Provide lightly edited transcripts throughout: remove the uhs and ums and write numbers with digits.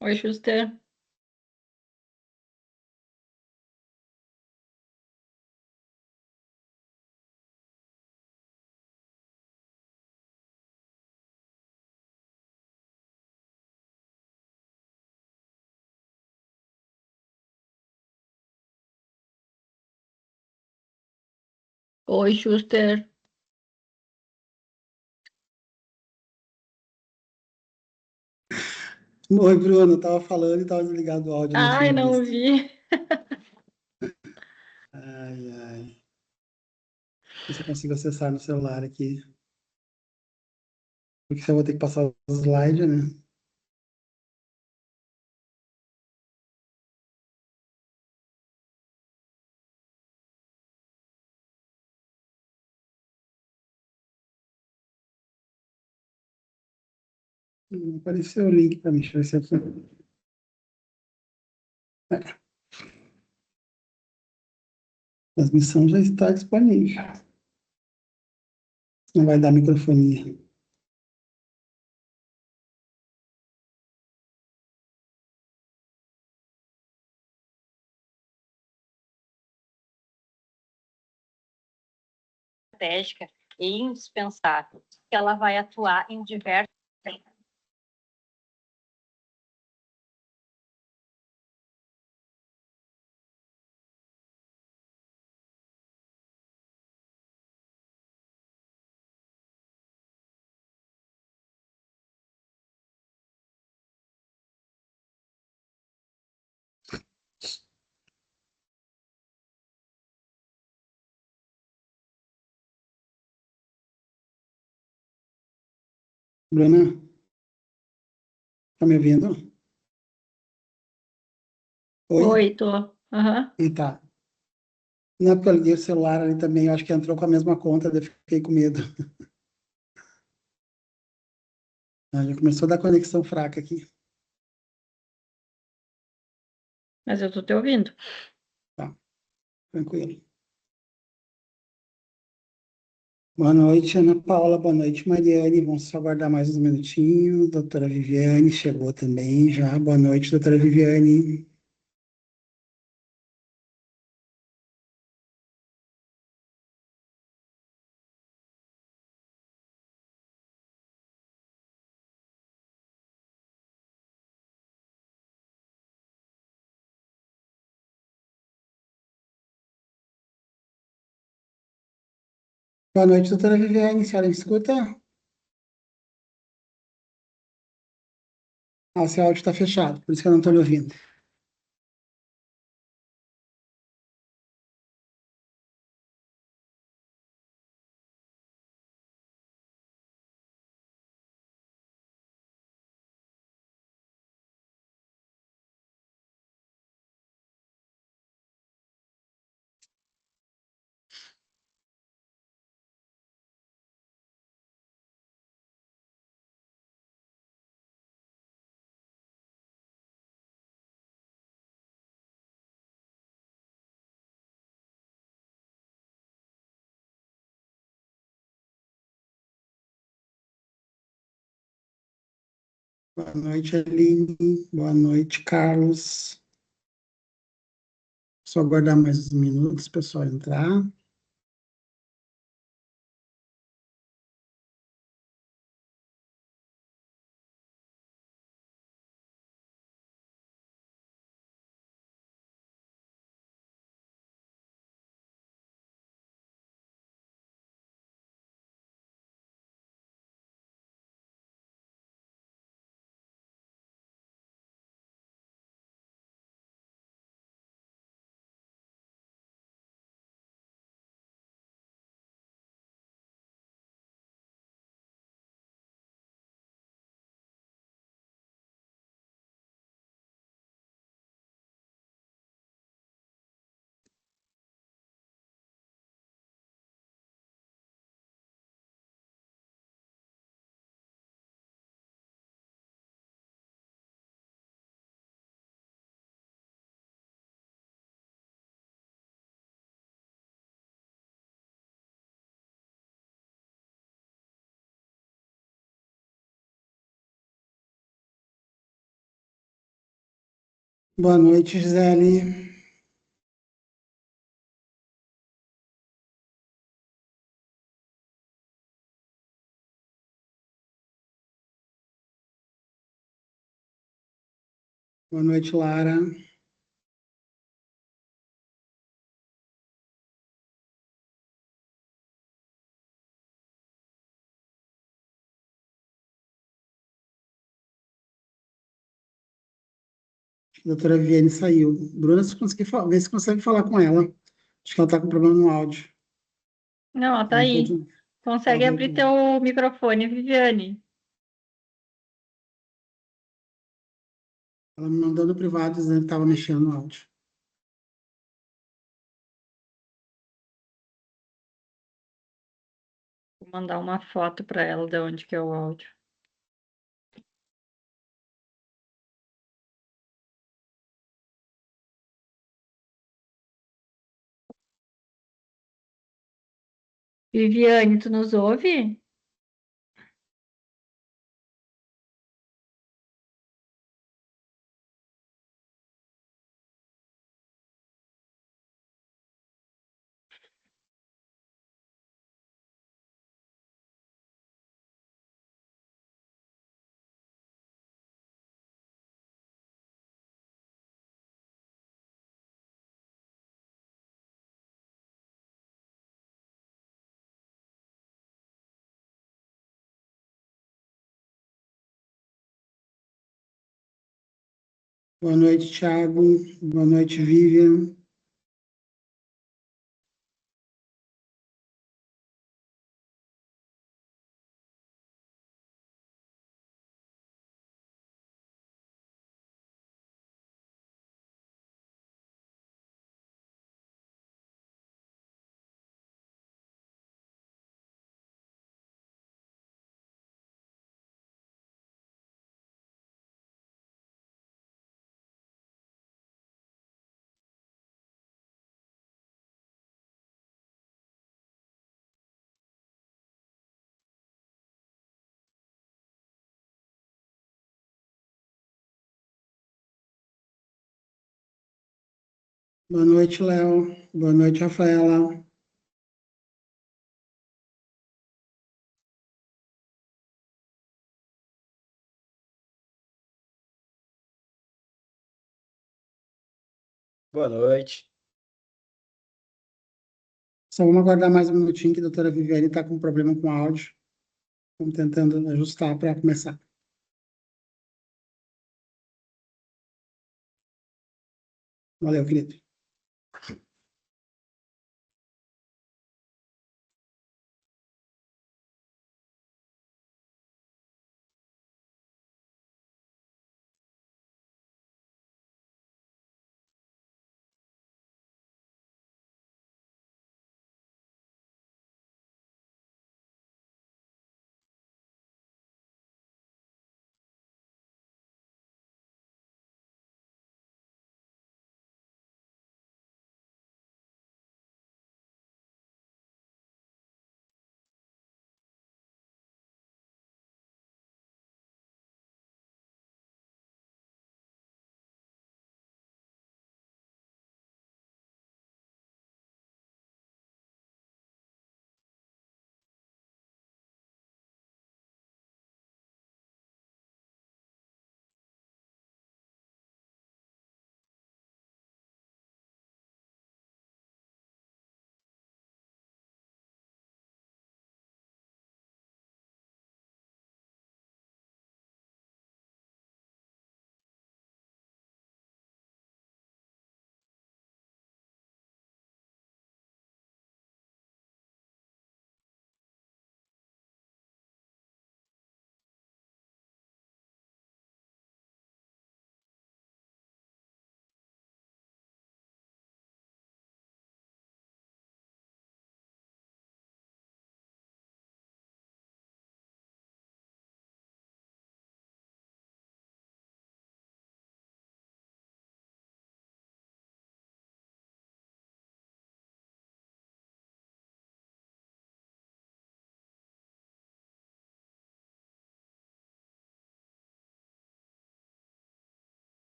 Oi, Schuster. Oi, Schuster. Oi, Bruno, eu tava falando e tava desligado o áudio na Ai, não entrevista. vi. Ai, ai. Ver se eu consigo acessar no celular aqui. Porque se eu vou ter que passar os slides, né? Não apareceu o link pra mim. Deixa eu ver se aqui. É, a transmissão já está disponível. Não vai dar microfonia. Estratégica e indispensável, que ela vai atuar em diversos. Bruna, tá me ouvindo? Oi? Oi, tô. Aham. E tá. Não, porque eu liguei o celular ali também. Eu acho que entrou com a mesma conta, daí eu fiquei com medo. Ah, já começou a dar conexão fraca aqui. Mas eu tô te ouvindo. Tá, tranquilo. Boa noite, Ana Paula. Boa noite, Mariane. Vamos só aguardar mais uns minutinhos. Doutora Viviane chegou também já. Boa noite, doutora Viviane. Boa noite, doutora Viviane. A senhora me escuta? Ah, o seu áudio está fechado, por isso que eu não estou lhe ouvindo. Boa noite, Aline. Boa noite, Carlos. Só aguardar mais uns minutos, para o pessoal entrar. Boa noite, Gisele. Boa noite, Lara. A doutora Viviane saiu. Bruna, se conseguir vê se consegue falar com ela. Acho que ela está com problema no áudio. Não, ela tá Ela aí. voltou. Ela Consegue abrir voltou. teu microfone, Viviane? Ela me mandou no privado dizendo que estava mexendo no áudio. Vou mandar uma foto para ela de onde que é o áudio. Viviane, tu nos ouve? Boa noite, Thiago. Boa noite, Vivian. Boa noite, Léo. Boa noite, Rafaela. Boa noite. Só vamos aguardar mais um minutinho que a doutora Viviane está com problema com o áudio. Estamos tentando ajustar para começar. Valeu, querido.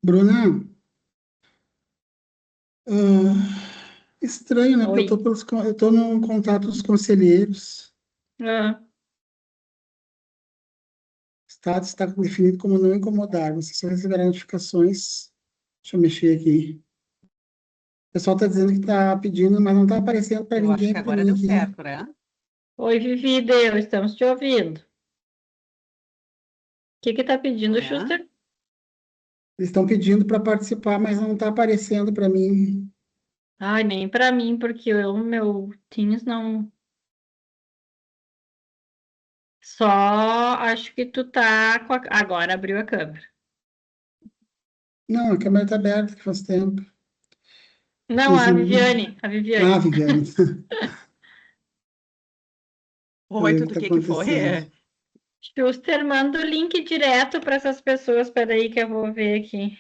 Bruna, estranho, né? Porque Oi. eu tô no contato dos conselheiros. Ah, O estado está definido como não incomodar. Vocês só receberão notificações. Deixa eu mexer aqui. O pessoal está dizendo que está pedindo, mas não está aparecendo para Eu acho que ninguém, para agora mim deu aqui. certo, né? oi, Vivi, Deus, estamos te ouvindo. O que tá pedindo, É. Schuster? Eles estão pedindo para participar, mas não está aparecendo para mim. Ai, nem pra mim, porque meu Teams não. Só acho que tu tá com a. Agora abriu a câmera. Não, a câmera está aberta que faz tempo. Não, Mas, a Viviane, a ah, Viviane. Viviane, deixa eu Oi, ver o que tudo o está que que foi? acontecendo. Schuster, manda o link direto para essas pessoas. Peraí que eu vou ver aqui.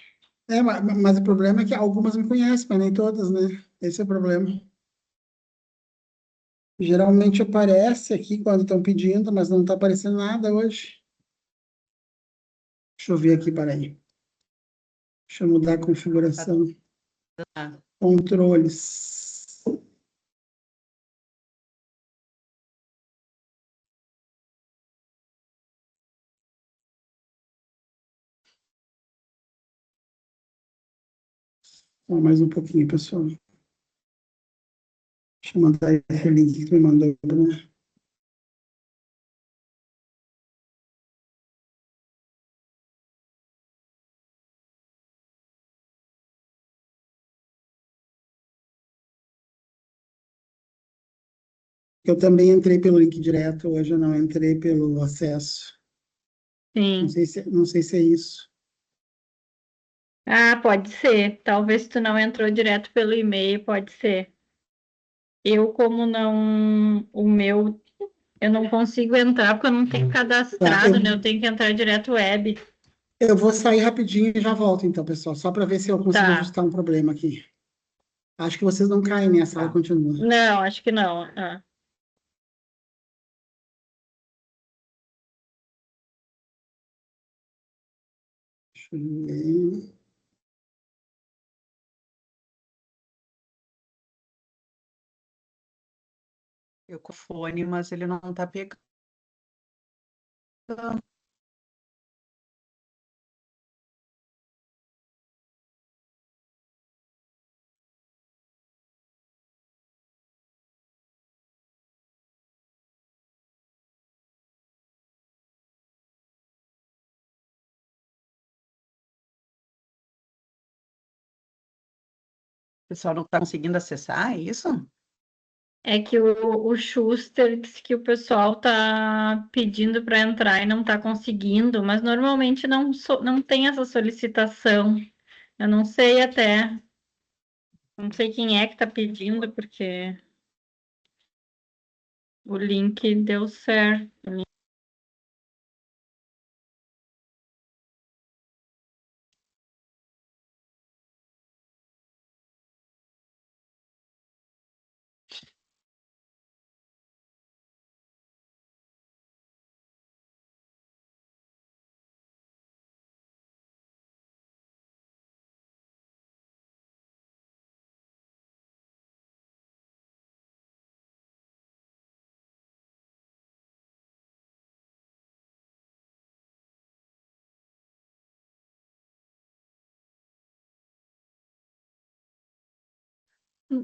Mas o problema é que algumas me conhecem, mas nem todas, né? Esse é o problema. Geralmente aparece aqui quando estão pedindo, mas não está aparecendo nada hoje. Deixa eu ver aqui, peraí. Deixa eu mudar a Tá- configuração. tá. Controles. Só mais um pouquinho, pessoal. Deixa eu mandar esse link que tu me mandou, né? Eu também entrei pelo link direto, hoje eu não entrei pelo acesso. Sim. Não sei se é isso. Ah, pode ser. Talvez tu não entrou direto pelo e-mail, pode ser. Eu, como não. O meu. Eu não consigo entrar porque eu não tenho Tá, cadastrado, né? Eu tenho que entrar direto web. eu vou sair rapidinho e já volto, então, pessoal, só para ver se eu consigo Tá. ajustar um problema aqui. Acho que vocês não caem, né? A sala Tá. continua. Não, acho que não. Ah. Deixa eu ver. Eu com o fone, mas ele não tá pegando. O pessoal não tá conseguindo acessar, é isso? É que o Schuster disse que o pessoal tá pedindo para entrar e não tá conseguindo, mas normalmente não tem essa solicitação. Eu não sei até, não sei quem é que tá pedindo, porque o link deu certo.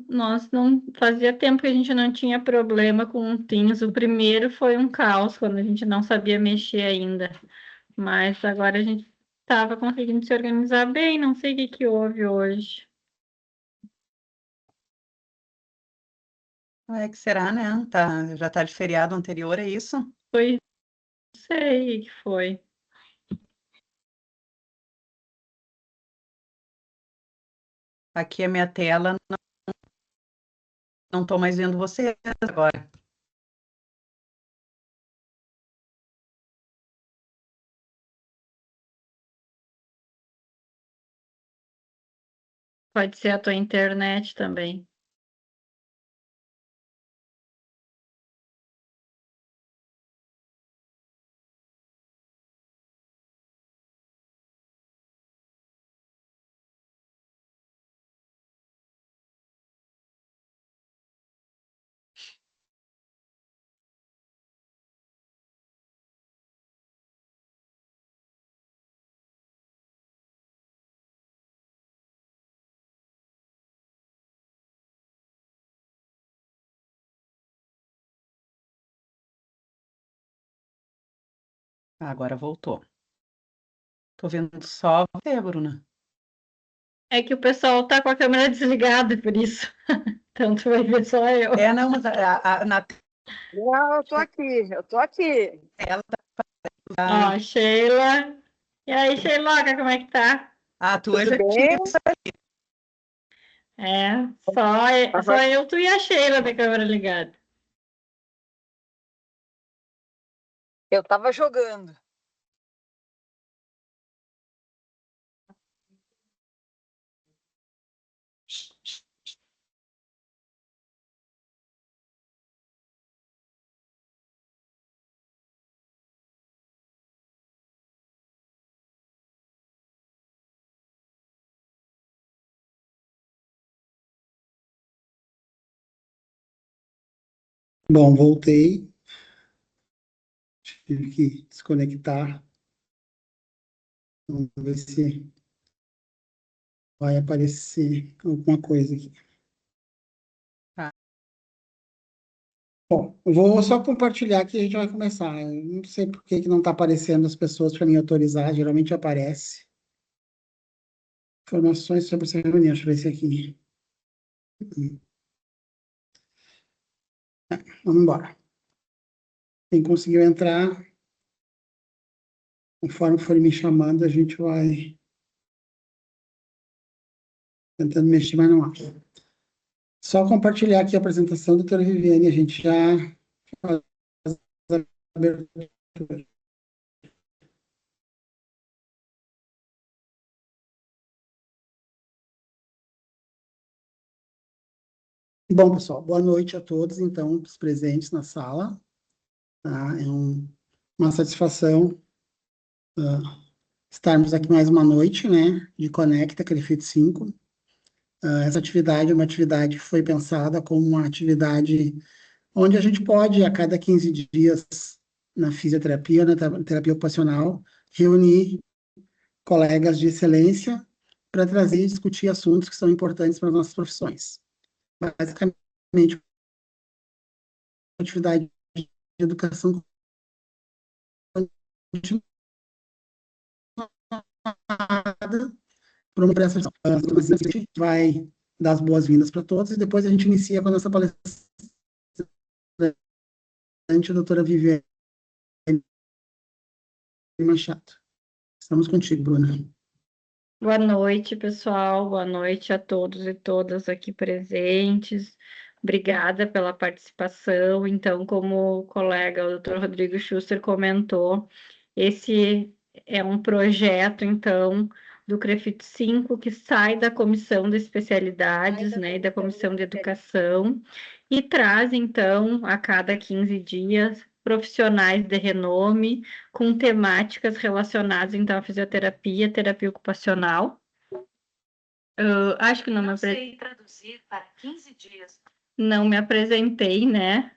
Nós não fazia tempo que a gente não tinha problema com o Teams. O primeiro foi um caos quando a gente não sabia mexer ainda, mas agora a gente estava conseguindo se organizar bem. Não sei o que que houve hoje. É que será, né? Tá, já tá de feriado anterior, é isso? Foi, não sei o que foi. Aqui a minha tela, não tô mais vendo você agora. Pode ser a tua internet também. Agora voltou. Tô vendo só você, Bruna. É que o pessoal tá com a câmera desligada, por isso. Então tu vai ver só eu. Não, mas na Não, eu tô aqui. tela Ó, Sheila. E aí, Sheiloca, como é que tá? a tua Tudo já bem? tinha. É, só eu, tu e a Sheila da câmera ligada. Eu tava jogando. Bom, voltei. Tive que desconectar. Vamos ver se vai aparecer alguma coisa aqui. Tá. Bom, eu vou só compartilhar que a gente vai começar. Eu não sei por que que não está aparecendo as pessoas para me autorizar. Geralmente aparece. Informações sobre essa reunião. Deixa eu ver esse aqui. Vamos embora. Quem conseguiu entrar, conforme forem me chamando, a gente vai tentando mexer, mas não acha. Só compartilhar aqui a apresentação da doutora Viviane, a gente já faz a abertura. Bom, pessoal, boa noite a todos, então, os presentes na sala. Tá? É uma satisfação estarmos aqui mais uma noite, né, de Conecta Crefit 5. Essa atividade é uma atividade que foi pensada como uma atividade onde a gente pode, a cada 15 dias, na fisioterapia, na terapia ocupacional, reunir colegas de excelência para trazer e discutir assuntos que são importantes para as nossas profissões. Basicamente, uma atividade de educação continuada por uma prestação. A gente vai dar as boas-vindas para todos e depois a gente inicia com a nossa palestrante, a doutora Viviane Machado. Estamos contigo, Bruna. Boa noite, pessoal. Boa noite a todos e todas aqui presentes. Obrigada pela participação. Então, como o colega, o Dr. Rodrigo Schuster, comentou, esse é um projeto, então, do CREFIT 5, que sai da Comissão de Especialidades, né, e da Comissão de Educação, e traz, então, a cada 15 dias, profissionais de renome, com temáticas relacionadas, então, à fisioterapia, terapia ocupacional. Acho que não sei traduzir para 15 dias. Não me apresentei, né?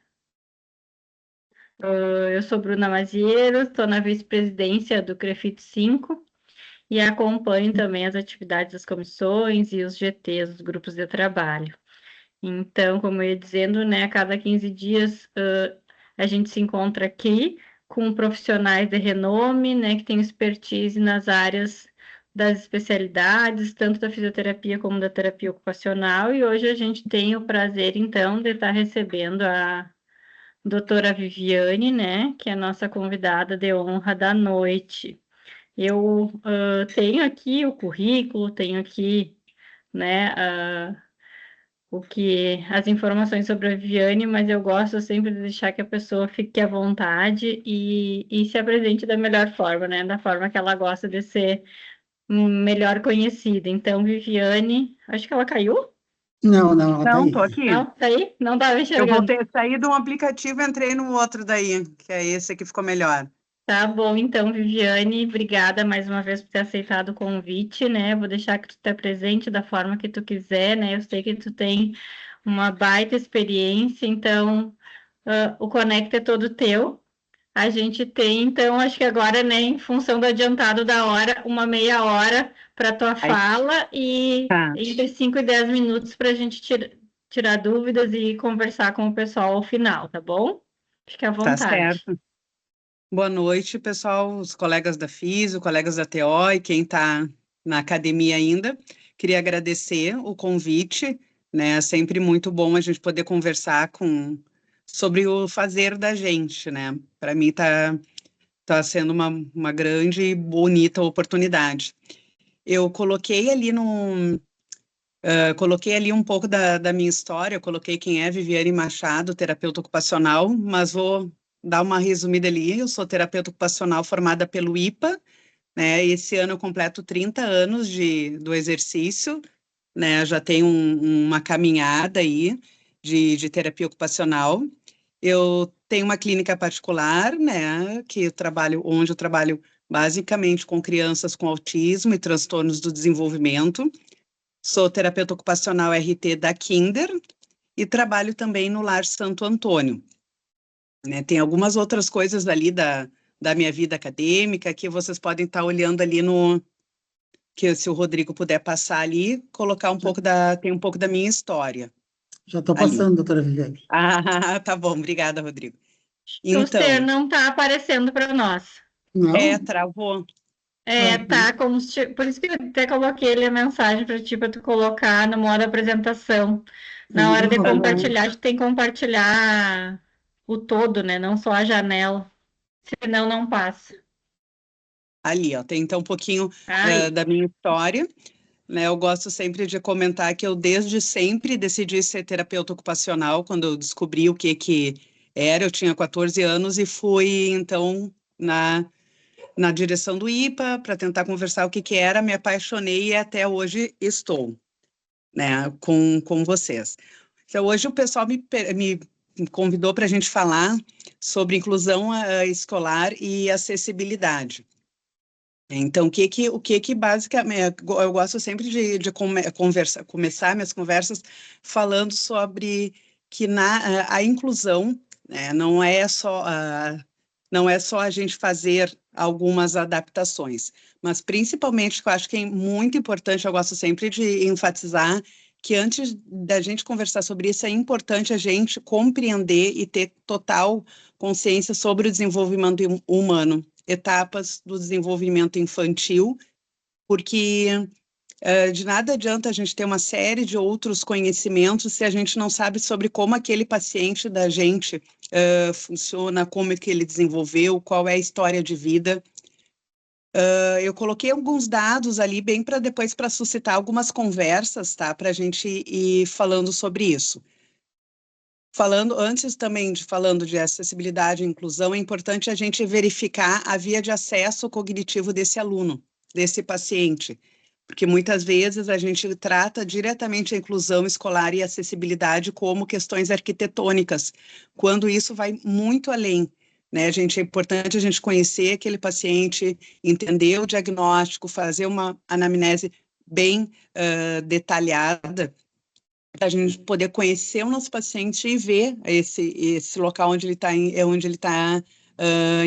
Eu sou Bruna Maziero, estou na vice-presidência do CREFIT 5 e acompanho também as atividades das comissões e os GTs, os grupos de trabalho. Então, como eu ia dizendo, né, a cada 15 dias a gente se encontra aqui com profissionais de renome, né, que têm expertise nas áreas das especialidades, tanto da fisioterapia como da terapia ocupacional, e hoje a gente tem o prazer, então, de estar recebendo a doutora Viviane, né, que é a nossa convidada de honra da noite. Eu tenho aqui o currículo, tenho aqui, né, as informações sobre a Viviane, mas eu gosto sempre de deixar que a pessoa fique à vontade e se apresente da melhor forma, né? Da forma que ela gosta de ser melhor conhecida. Então, Viviane, acho que ela caiu? Não, ela tá Não, aí. tô aqui. Não, tá aí? Não estava Eu enxergando. voltei a sair de um aplicativo e entrei no outro daí, que é esse que ficou melhor. Tá bom, então, Viviane, obrigada mais uma vez por ter aceitado o convite, né? Vou deixar que tu esteja presente da forma que tu quiser, né? Eu sei que tu tem uma baita experiência, então o Conecta é todo teu. A gente tem, então, acho que agora, né, em função do adiantado da hora, uma meia hora para tua fala e Tá. entre 5 e 10 minutos para a gente tirar dúvidas e conversar com o pessoal ao final, tá bom? Fique à Tá vontade. certo. Boa noite, pessoal, os colegas da Físio, colegas da TO e quem está na academia ainda. Queria agradecer o convite, né? É sempre muito bom a gente poder conversar sobre o fazer da gente, né? Para mim tá sendo uma grande e bonita oportunidade. Eu coloquei ali coloquei ali um pouco da minha história, eu coloquei quem é Viviane Machado, terapeuta ocupacional, mas vou dar uma resumida ali. Eu sou terapeuta ocupacional formada pelo IPA, né? Esse ano eu completo 30 anos do exercício, né? Já tenho uma caminhada aí de terapia ocupacional. Eu tenho uma clínica particular, né? Onde eu trabalho basicamente com crianças com autismo e transtornos do desenvolvimento. Sou terapeuta ocupacional RT da Kinder e trabalho também no Lar Santo Antônio, né? Tem algumas outras coisas ali da minha vida acadêmica que vocês podem estar olhando ali que se o Rodrigo puder passar ali, colocar tem um pouco da minha história Já estou ali. passando, doutora Viviane. Ah, tá bom, obrigada, Rodrigo. Schuster Então, não está aparecendo para nós. Não? travou. Tá como se... Por isso que eu até coloquei ali a mensagem para ti, para tu colocar no modo apresentação. Na hora de Não. compartilhar, a gente tem que compartilhar o todo, né? Não só a janela. Senão não passa. Ali, ó, tem então um pouquinho Aí, da minha história, né? Eu gosto sempre de comentar que eu desde sempre decidi ser terapeuta ocupacional, quando eu descobri o que era, eu tinha 14 anos e fui então na direção do IPA para tentar conversar o que era, me apaixonei e até hoje estou, né, com vocês. Então, hoje o pessoal me convidou para a gente falar sobre inclusão escolar e acessibilidade. Então, o que basicamente, eu gosto sempre de começar minhas conversas falando sobre que a inclusão, né, não é só a gente fazer algumas adaptações, mas principalmente, que eu acho que é muito importante, eu gosto sempre de enfatizar que antes da gente conversar sobre isso, é importante a gente compreender e ter total consciência sobre o desenvolvimento humano, etapas do desenvolvimento infantil, porque de nada adianta a gente ter uma série de outros conhecimentos se a gente não sabe sobre como aquele paciente da gente funciona, como é que ele desenvolveu, qual é a história de vida. Eu coloquei alguns dados ali bem para depois para suscitar algumas conversas, tá? Para a gente ir falando sobre isso. Falando de acessibilidade e inclusão, é importante a gente verificar a via de acesso cognitivo desse aluno, desse paciente, porque muitas vezes a gente trata diretamente a inclusão escolar e acessibilidade como questões arquitetônicas, quando isso vai muito além, né? É importante a gente conhecer aquele paciente, entender o diagnóstico, fazer uma anamnese bem detalhada, para a gente poder conhecer o nosso paciente e ver esse local onde ele está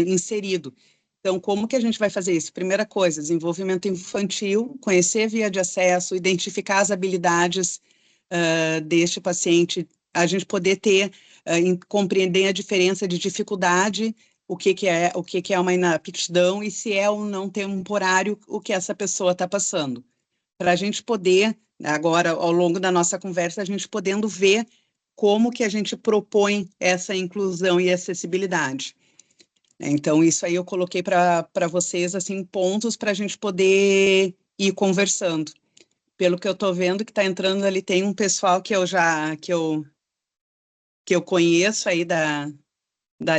inserido. Então, como que a gente vai fazer isso? Primeira coisa, desenvolvimento infantil, conhecer a via de acesso, identificar as habilidades deste paciente, a gente poder compreender a diferença de dificuldade, o que é uma inaptidão e se é ou não temporário o que essa pessoa está passando. Para a gente poder, agora, ao longo da nossa conversa, a gente podendo ver como que a gente propõe essa inclusão e acessibilidade. Então, isso aí eu coloquei para vocês, assim, pontos para a gente poder ir conversando. Pelo que eu estou vendo que está entrando ali, tem um pessoal que eu conheço aí da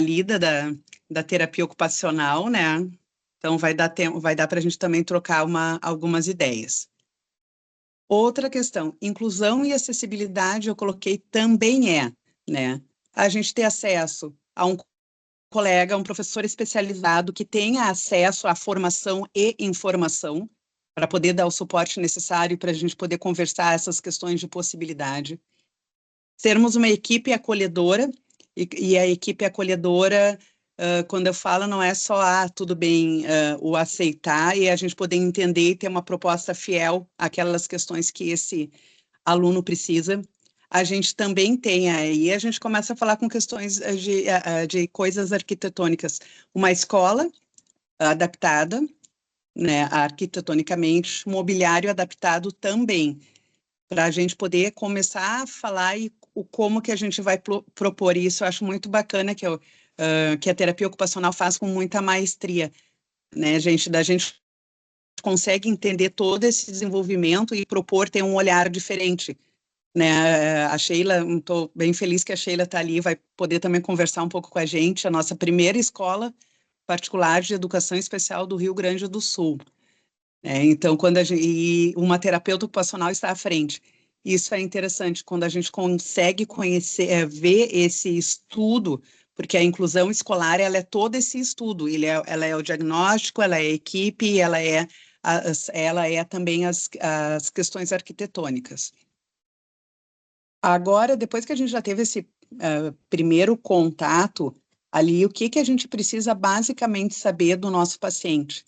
Lida, da terapia ocupacional, né? Então, vai dar para a gente também trocar algumas ideias. Outra questão, inclusão e acessibilidade, eu coloquei também né? A gente ter acesso a um colega, um professor especializado que tenha acesso à formação e informação para poder dar o suporte necessário para a gente poder conversar essas questões de possibilidade. Sermos uma equipe acolhedora, e a equipe acolhedora, quando eu falo, não é só, tudo bem, o aceitar e a gente poder entender e ter uma proposta fiel àquelas questões que esse aluno precisa. a gente também tem aí, a gente começa a falar com questões de coisas arquitetônicas. Uma escola adaptada, né, arquitetonicamente, mobiliário adaptado também, para a gente poder começar a falar o como que a gente vai propor isso. Eu acho muito bacana que a terapia ocupacional faz com muita maestria, né, da gente consegue entender todo esse desenvolvimento e propor ter um olhar diferente, né? A Sheila, estou bem feliz que a Sheila está ali, vai poder também conversar um pouco com a gente, a nossa primeira escola particular de educação especial do Rio Grande do Sul. Então, e uma terapeuta ocupacional está à frente. Isso é interessante, quando a gente consegue conhecer, ver esse estudo, porque a inclusão escolar, ela é todo esse estudo, ela é o diagnóstico, ela é a equipe, ela é também as questões arquitetônicas. Agora, depois que a gente já teve esse primeiro contato ali, o que a gente precisa basicamente saber do nosso paciente?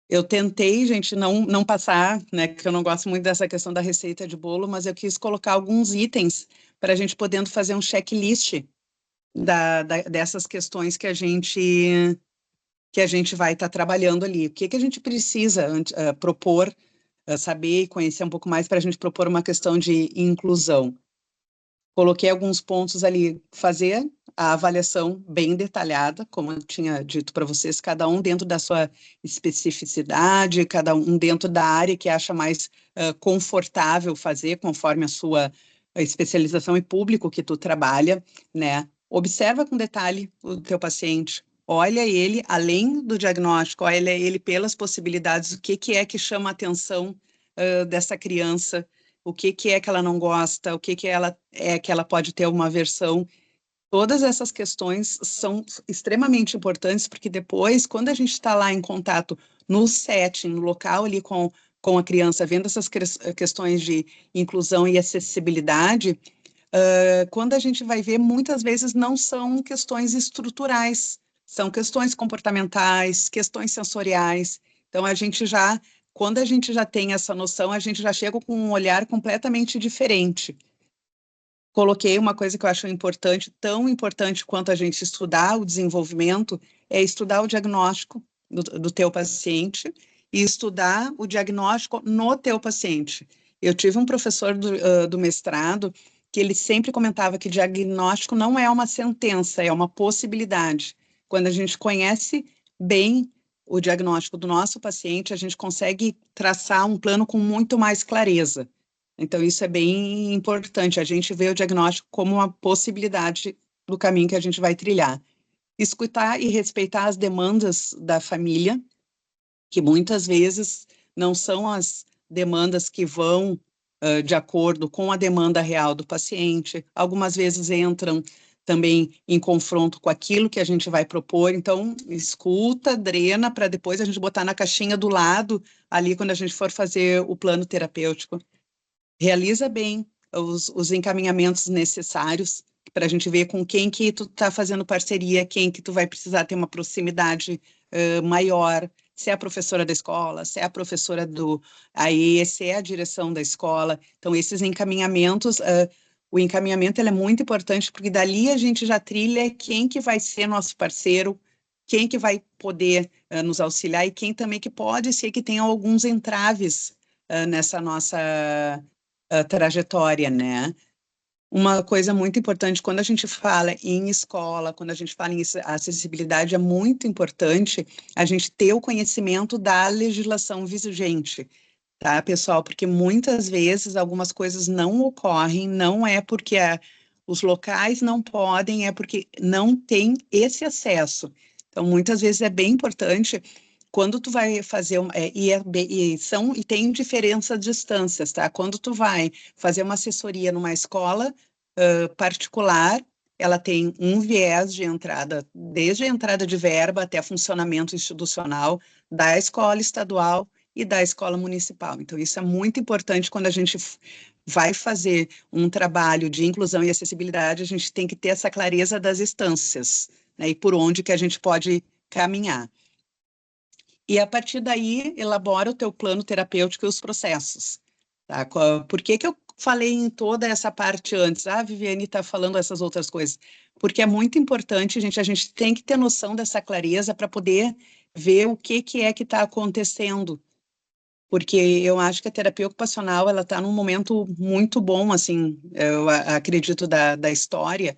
Eu tentei, gente, não passar, né, que eu não gosto muito dessa questão da receita de bolo, mas eu quis colocar alguns itens para a gente podendo fazer um checklist dessas questões que a gente vai estar trabalhando ali. O que a gente precisa propor, saber e conhecer um pouco mais para a gente propor uma questão de inclusão. Coloquei alguns pontos ali, fazer a avaliação bem detalhada, como eu tinha dito para vocês, cada um dentro da sua especificidade, cada um dentro da área que acha mais confortável fazer, conforme a sua especialização e público que tu trabalha, né? Observa com detalhe o teu paciente, olha ele, além do diagnóstico, olha ele pelas possibilidades, o que é que chama a atenção dessa criança, o que é que ela não gosta, o que ela pode ter uma aversão. Todas essas questões são extremamente importantes, porque depois, quando a gente está lá em contato no setting, no local ali com a criança, vendo essas questões de inclusão e acessibilidade, quando a gente vai ver, muitas vezes não são questões estruturais, são questões comportamentais, questões sensoriais. Então, quando a gente já tem essa noção, a gente já chega com um olhar completamente diferente. Coloquei uma coisa que eu acho importante, tão importante quanto a gente estudar o desenvolvimento, é estudar o diagnóstico do teu paciente e estudar o diagnóstico no teu paciente. Eu tive um professor do mestrado que ele sempre comentava que diagnóstico não é uma sentença, é uma possibilidade. Quando a gente conhece bem o diagnóstico do nosso paciente, a gente consegue traçar um plano com muito mais clareza. Então, isso é bem importante, a gente vê o diagnóstico como uma possibilidade do caminho que a gente vai trilhar. Escutar e respeitar as demandas da família, que muitas vezes não são as demandas que vão de acordo com a demanda real do paciente, algumas vezes entram também em confronto com aquilo que a gente vai propor, então escuta, drena, para depois a gente botar na caixinha do lado, ali quando a gente for fazer o plano terapêutico. Realiza bem os encaminhamentos necessários para a gente ver com quem que tu está fazendo parceria, quem que tu vai precisar ter uma proximidade maior, se é a professora da escola, se é a professora se é a direção da escola. Então, esses encaminhamentos, o encaminhamento ele é muito importante, porque dali a gente já trilha quem que vai ser nosso parceiro, quem que vai poder nos auxiliar e quem também que pode ser que tenha alguns entraves nessa nossa trajetória, né? Uma coisa muito importante, quando a gente fala em escola, quando a gente fala em acessibilidade, é muito importante a gente ter o conhecimento da legislação vigente, tá, pessoal? Porque muitas vezes algumas coisas não ocorrem, não é porque os locais não podem, é porque não tem esse acesso. Então, muitas vezes é bem importante quando tu vai fazer e tem diferença de distâncias, tá? Quando tu vai fazer uma assessoria numa escola particular, ela tem um viés de entrada, desde a entrada de verba até funcionamento institucional da escola estadual e da escola municipal. Então, isso é muito importante quando a gente vai fazer um trabalho de inclusão e acessibilidade, a gente tem que ter essa clareza das instâncias, né, e por onde que a gente pode caminhar. E, a partir daí, elabora o teu plano terapêutico e os processos. Tá? Por que eu falei em toda essa parte antes? A Viviane está falando essas outras coisas. Porque é muito importante, gente, a gente tem que ter noção dessa clareza para poder ver o que é que está acontecendo. Porque eu acho que a terapia ocupacional, ela está num momento muito bom, assim, eu acredito, da história,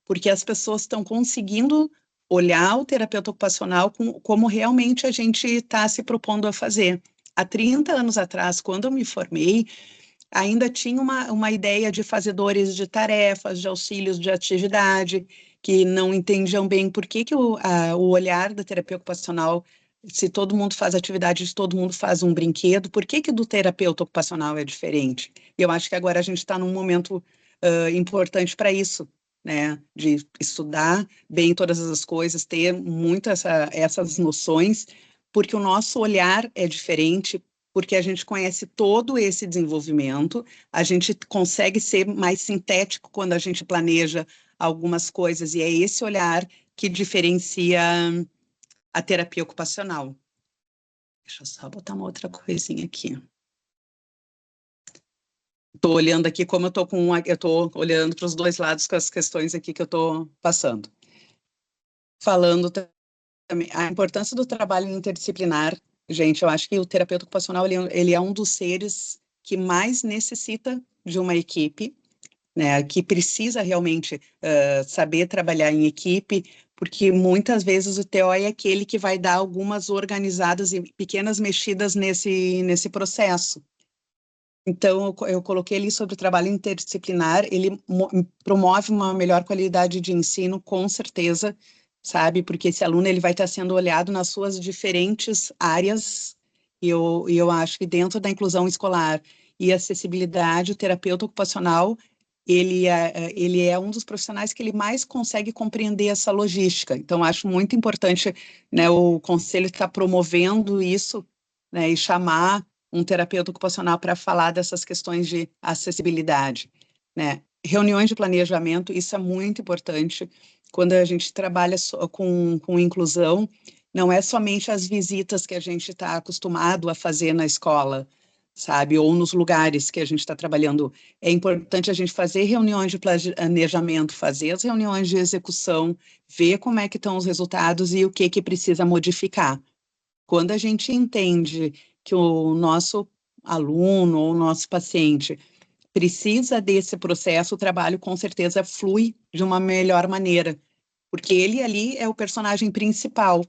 porque as pessoas estão conseguindo olhar o terapeuta ocupacional como realmente a gente está se propondo a fazer. Há 30 anos atrás, quando eu me formei, ainda tinha uma ideia de fazedores de tarefas, de auxílios de atividade, que não entendiam bem por que o olhar da terapia ocupacional, se todo mundo faz atividade, se todo mundo faz um brinquedo, por que do terapeuta ocupacional é diferente? E eu acho que agora a gente está num momento importante para isso, né? De estudar bem todas as coisas, ter muito essas noções, porque o nosso olhar é diferente, porque a gente conhece todo esse desenvolvimento, a gente consegue ser mais sintético quando a gente planeja algumas coisas, e é esse olhar que diferencia a terapia ocupacional. Deixa eu só botar uma outra coisinha aqui. Estou olhando aqui como eu estou olhando para os dois lados com as questões aqui que eu estou passando. Falando também a importância do trabalho interdisciplinar. Gente, eu acho que o terapeuta ocupacional ele é um dos seres que mais necessita de uma equipe, né, que precisa realmente saber trabalhar em equipe, porque muitas vezes o TO é aquele que vai dar algumas organizadas e pequenas mexidas nesse processo. Então, eu coloquei ali sobre o trabalho interdisciplinar, ele promove uma melhor qualidade de ensino, com certeza, sabe? Porque esse aluno ele vai estar sendo olhado nas suas diferentes áreas, e eu acho que dentro da inclusão escolar e acessibilidade, o terapeuta ocupacional, ele é um dos profissionais que ele mais consegue compreender essa logística. Então, acho muito importante, né, o Conselho estar promovendo isso, né, e chamar um terapeuta ocupacional para falar dessas questões de acessibilidade, né? Reuniões de planejamento, isso é muito importante. Quando a gente trabalha com inclusão, não é somente as visitas que a gente está acostumado a fazer na escola, sabe? Ou nos lugares que a gente está trabalhando. É importante a gente fazer reuniões de planejamento, fazer as reuniões de execução, ver como é que estão os resultados e o que precisa modificar. Quando a gente entende que o nosso aluno ou o nosso paciente precisa desse processo, o trabalho com certeza flui de uma melhor maneira, porque ele ali é o personagem principal.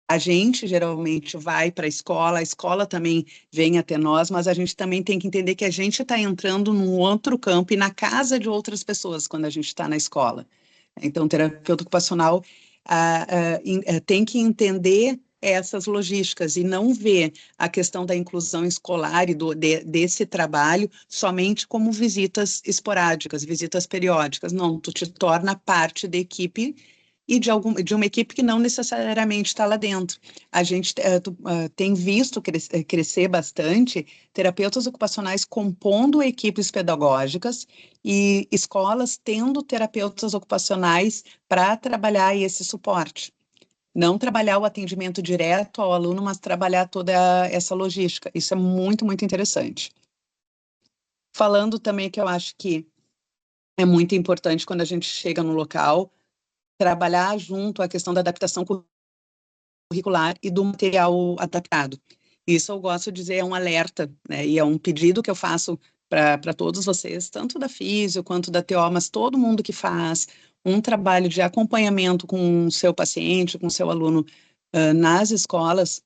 A gente geralmente vai para a escola também vem até nós, mas a gente também tem que entender que a gente está entrando num outro campo e na casa de outras pessoas quando a gente está na escola. Então, o terapeuta ocupacional tem que entender essas logísticas e não ver a questão da inclusão escolar e desse trabalho somente como visitas esporádicas, visitas periódicas. Não, tu te torna parte da equipe e de uma equipe que não necessariamente está lá dentro. A gente tem visto crescer bastante terapeutas ocupacionais compondo equipes pedagógicas e escolas tendo terapeutas ocupacionais para trabalhar esse suporte. Não trabalhar o atendimento direto ao aluno, mas trabalhar toda essa logística. Isso é muito, muito interessante. Falando também que eu acho que é muito importante quando a gente chega no local, trabalhar junto a questão da adaptação curricular e do material adaptado. Isso eu gosto de dizer, é um alerta, né? E é um pedido que eu faço para todos vocês, tanto da Físio quanto da TO, mas todo mundo que faz um trabalho de acompanhamento com o seu paciente, com o seu aluno nas escolas,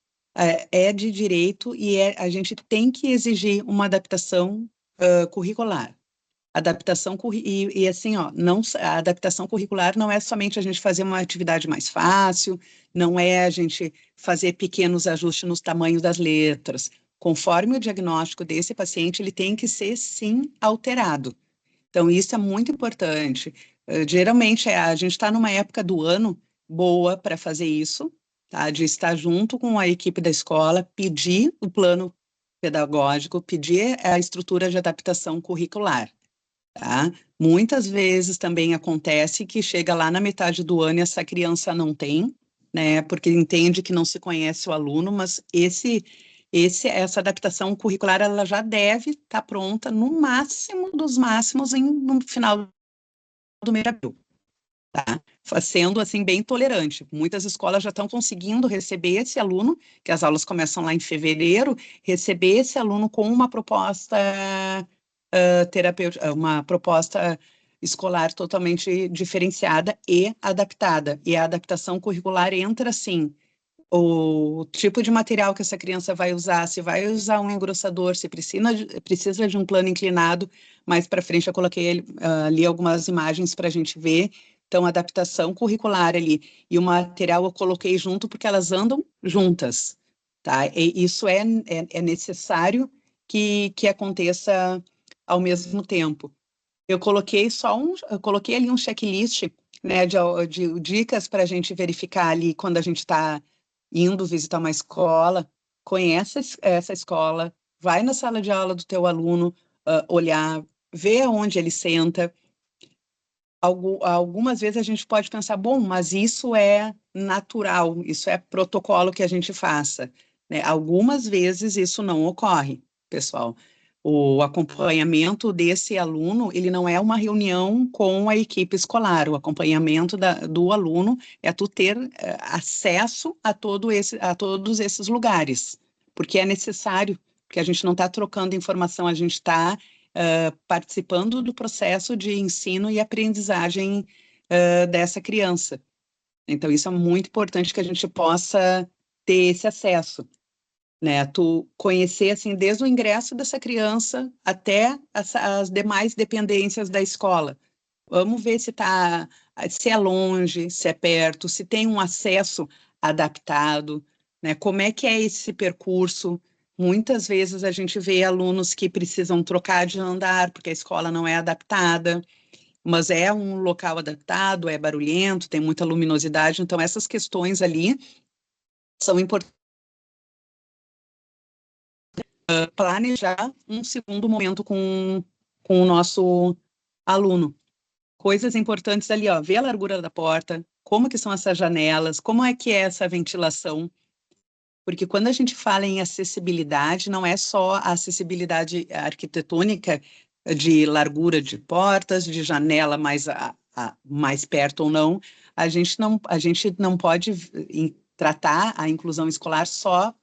é de direito e a gente tem que exigir uma adaptação curricular. Adaptação e assim, ó, não, a adaptação curricular não é somente a gente fazer uma atividade mais fácil, não é a gente fazer pequenos ajustes nos tamanhos das letras. Conforme o diagnóstico desse paciente, ele tem que ser, sim, alterado. Então, isso é muito importante. Geralmente, a gente está numa época do ano boa para fazer isso, tá? De estar junto com a equipe da escola, pedir o plano pedagógico, pedir a estrutura de adaptação curricular. Tá? Muitas vezes também acontece que chega lá na metade do ano e essa criança não tem, né? Porque entende que não se conhece o aluno, mas essa adaptação curricular ela já deve estar pronta no máximo dos máximos no final do mês de abril, tá? Sendo assim bem tolerante. Muitas escolas já estão conseguindo receber esse aluno, que as aulas começam lá em fevereiro, receber esse aluno com uma proposta terapêutica, uma proposta escolar totalmente diferenciada e adaptada. E a adaptação curricular entra assim, o tipo de material que essa criança vai usar, se vai usar um engrossador, se precisa de um plano inclinado. Mais para frente eu coloquei ali algumas imagens para a gente ver. Então, adaptação curricular ali. E o material eu coloquei junto porque elas andam juntas, tá? E isso é necessário que aconteça ao mesmo tempo. Eu coloquei ali um checklist, né, de dicas para a gente verificar ali quando a gente está indo visitar uma escola, conhece essa escola, vai na sala de aula do teu aluno, olhar, ver onde ele senta. Algumas vezes a gente pode pensar, bom, mas isso é natural, isso é protocolo que a gente faça, né? Algumas vezes isso não ocorre, pessoal. O acompanhamento desse aluno, ele não é uma reunião com a equipe escolar. O acompanhamento do aluno é tu ter acesso a todos esses lugares, porque é necessário, porque a gente não está trocando informação, a gente está participando do processo de ensino e aprendizagem dessa criança. Então, isso é muito importante que a gente possa ter esse acesso, né? Tu conhecer, assim, desde o ingresso dessa criança até as demais dependências da escola. Vamos ver se é longe, se é perto, se tem um acesso adaptado, né? Como é que é esse percurso? Muitas vezes a gente vê alunos que precisam trocar de andar porque a escola não é adaptada, mas é um local adaptado, é barulhento, tem muita luminosidade, então essas questões ali são importantes. Planejar um segundo momento com o nosso aluno. Coisas importantes ali, ó, ver a largura da porta, como que são essas janelas, como é que é essa ventilação, porque quando a gente fala em acessibilidade, não é só a acessibilidade arquitetônica de largura de portas, de janela mais perto ou não, a gente não pode tratar a inclusão escolar só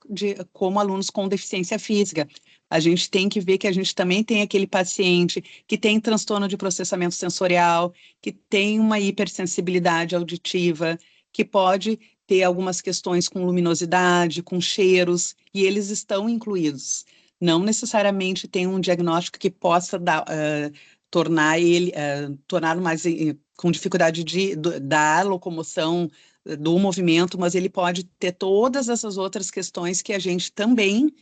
como alunos com deficiência física. A gente tem que ver que a gente também tem aquele paciente que tem transtorno de processamento sensorial, que tem uma hipersensibilidade auditiva, que pode ter algumas questões com luminosidade, com cheiros, e eles estão incluídos. Não necessariamente tem um diagnóstico que possa tornar mais com dificuldade da locomoção, do movimento, mas ele pode ter todas essas outras questões que a gente também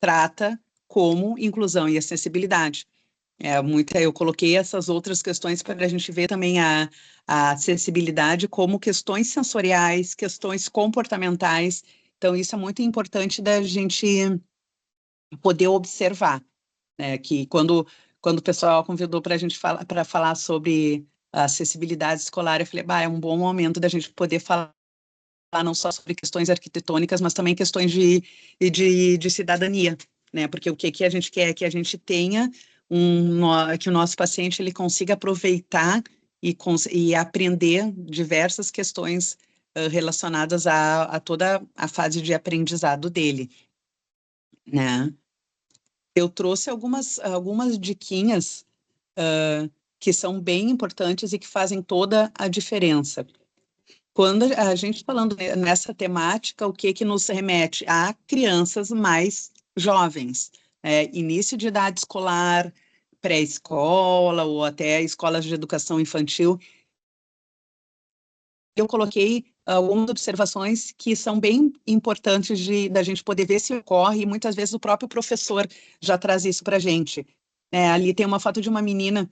trata como inclusão e acessibilidade. Eu coloquei essas outras questões para a gente ver também a acessibilidade como questões sensoriais, questões comportamentais. Então, isso é muito importante da gente poder observar, né? Que quando o pessoal convidou para a gente falar sobre a acessibilidade escolar, eu falei, é um bom momento da gente poder falar não só sobre questões arquitetônicas, mas também questões de cidadania, né? Porque o que a gente quer é que a gente tenha que o nosso paciente ele consiga aproveitar e aprender diversas questões relacionadas a toda a fase de aprendizado dele, né? Eu trouxe algumas diquinhas que são bem importantes e que fazem toda a diferença. Quando a gente falando nessa temática, o que nos remete a crianças mais jovens, início de idade escolar, pré-escola ou até escolas de educação infantil. Eu coloquei algumas observações que são bem importantes da gente poder ver se ocorre, e muitas vezes o próprio professor já traz isso para a gente. Ali tem uma foto de uma menina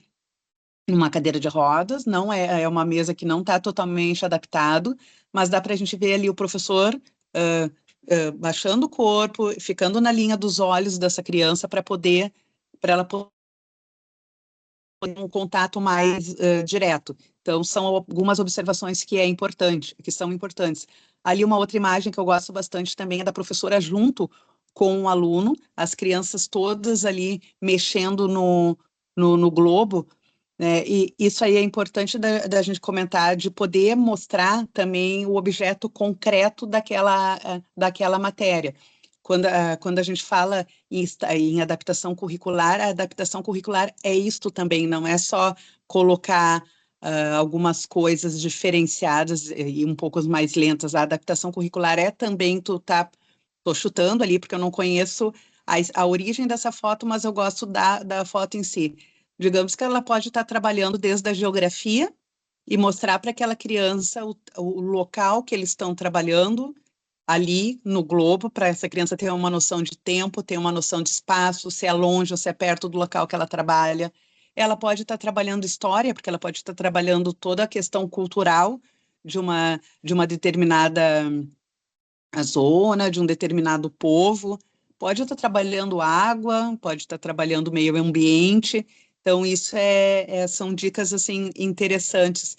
numa cadeira de rodas, não é uma mesa que não está totalmente adaptado, mas dá para a gente ver ali o professor baixando o corpo, ficando na linha dos olhos dessa criança para ela poder ter um contato mais direto. Então, são algumas observações que são importantes. Ali uma outra imagem que eu gosto bastante também é da professora junto com o aluno, as crianças todas ali mexendo no globo, né? E isso aí é importante da gente comentar, de poder mostrar também o objeto concreto daquela matéria. Quando a gente fala em adaptação curricular, a adaptação curricular é isto também, não é só colocar algumas coisas diferenciadas e um pouco mais lentas. A adaptação curricular é também tô chutando ali, porque eu não conheço a origem dessa foto, mas eu gosto da foto em si. Digamos que ela pode estar trabalhando desde a geografia e mostrar para aquela criança o local que eles estão trabalhando ali no globo, para essa criança ter uma noção de tempo, ter uma noção de espaço, se é longe ou se é perto do local que ela trabalha. Ela pode estar trabalhando história, porque ela pode estar trabalhando toda a questão cultural de uma determinada zona, de um determinado povo. Pode estar trabalhando água, pode estar trabalhando meio ambiente. Então, isso são dicas assim interessantes.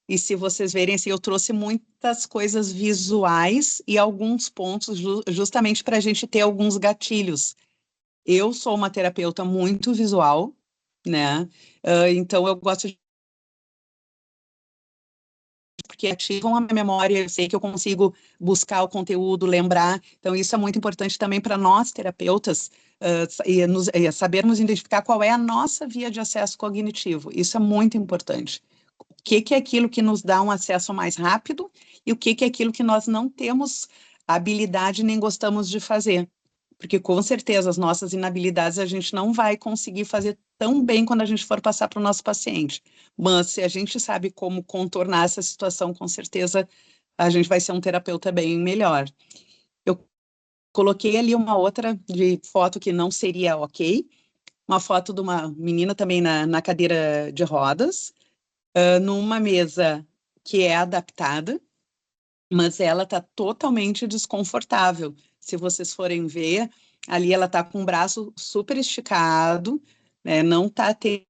E se vocês verem, assim, eu trouxe muitas coisas visuais e alguns pontos justamente para a gente ter alguns gatilhos. Eu sou uma terapeuta muito visual, né? Então, eu gosto de porque ativam a minha memória, eu sei que eu consigo buscar o conteúdo, lembrar. Então, isso é muito importante também para nós, terapeutas, sabermos identificar qual é a nossa via de acesso cognitivo. Isso é muito importante. O que é aquilo que nos dá um acesso mais rápido e o que é aquilo que nós não temos habilidade nem gostamos de fazer. Porque, com certeza, as nossas inabilidades a gente não vai conseguir fazer tão bem quando a gente for passar para o nosso paciente. Mas, se a gente sabe como contornar essa situação, com certeza, a gente vai ser um terapeuta bem melhor. Eu coloquei ali uma outra de foto que não seria ok, uma foto de uma menina também na cadeira de rodas, numa mesa que é adaptada, mas ela está totalmente desconfortável. Se vocês forem ver, ali ela está com o braço super esticado, né? Não está tendo.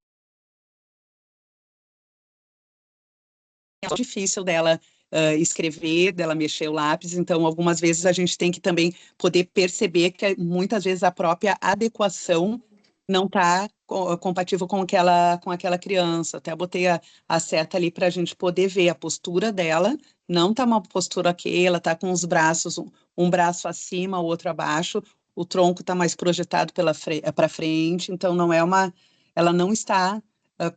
É difícil dela escrever, dela mexer o lápis, então algumas vezes a gente tem que também poder perceber que muitas vezes a própria adequação não está compatível com aquela criança. Até botei a seta ali para a gente poder ver a postura dela, não está uma postura ok, ela está com os braços, um braço acima, o outro abaixo, o tronco está mais projetado para frente, então ela não está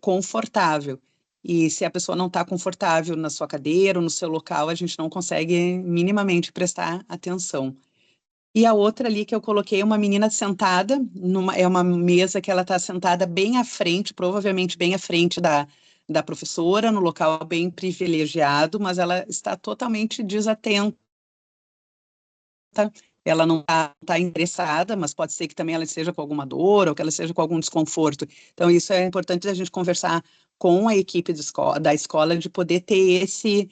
confortável. E se a pessoa não está confortável na sua cadeira ou no seu local, a gente não consegue minimamente prestar atenção. E a outra ali que eu coloquei é uma menina sentada, é uma mesa que ela está sentada bem à frente, provavelmente bem à frente da professora, no local bem privilegiado, mas ela está totalmente desatenta. Ela não está interessada, mas pode ser que também ela esteja com alguma dor ou que ela esteja com algum desconforto. Então, isso é importante a gente conversar com a equipe da escola, de poder ter esse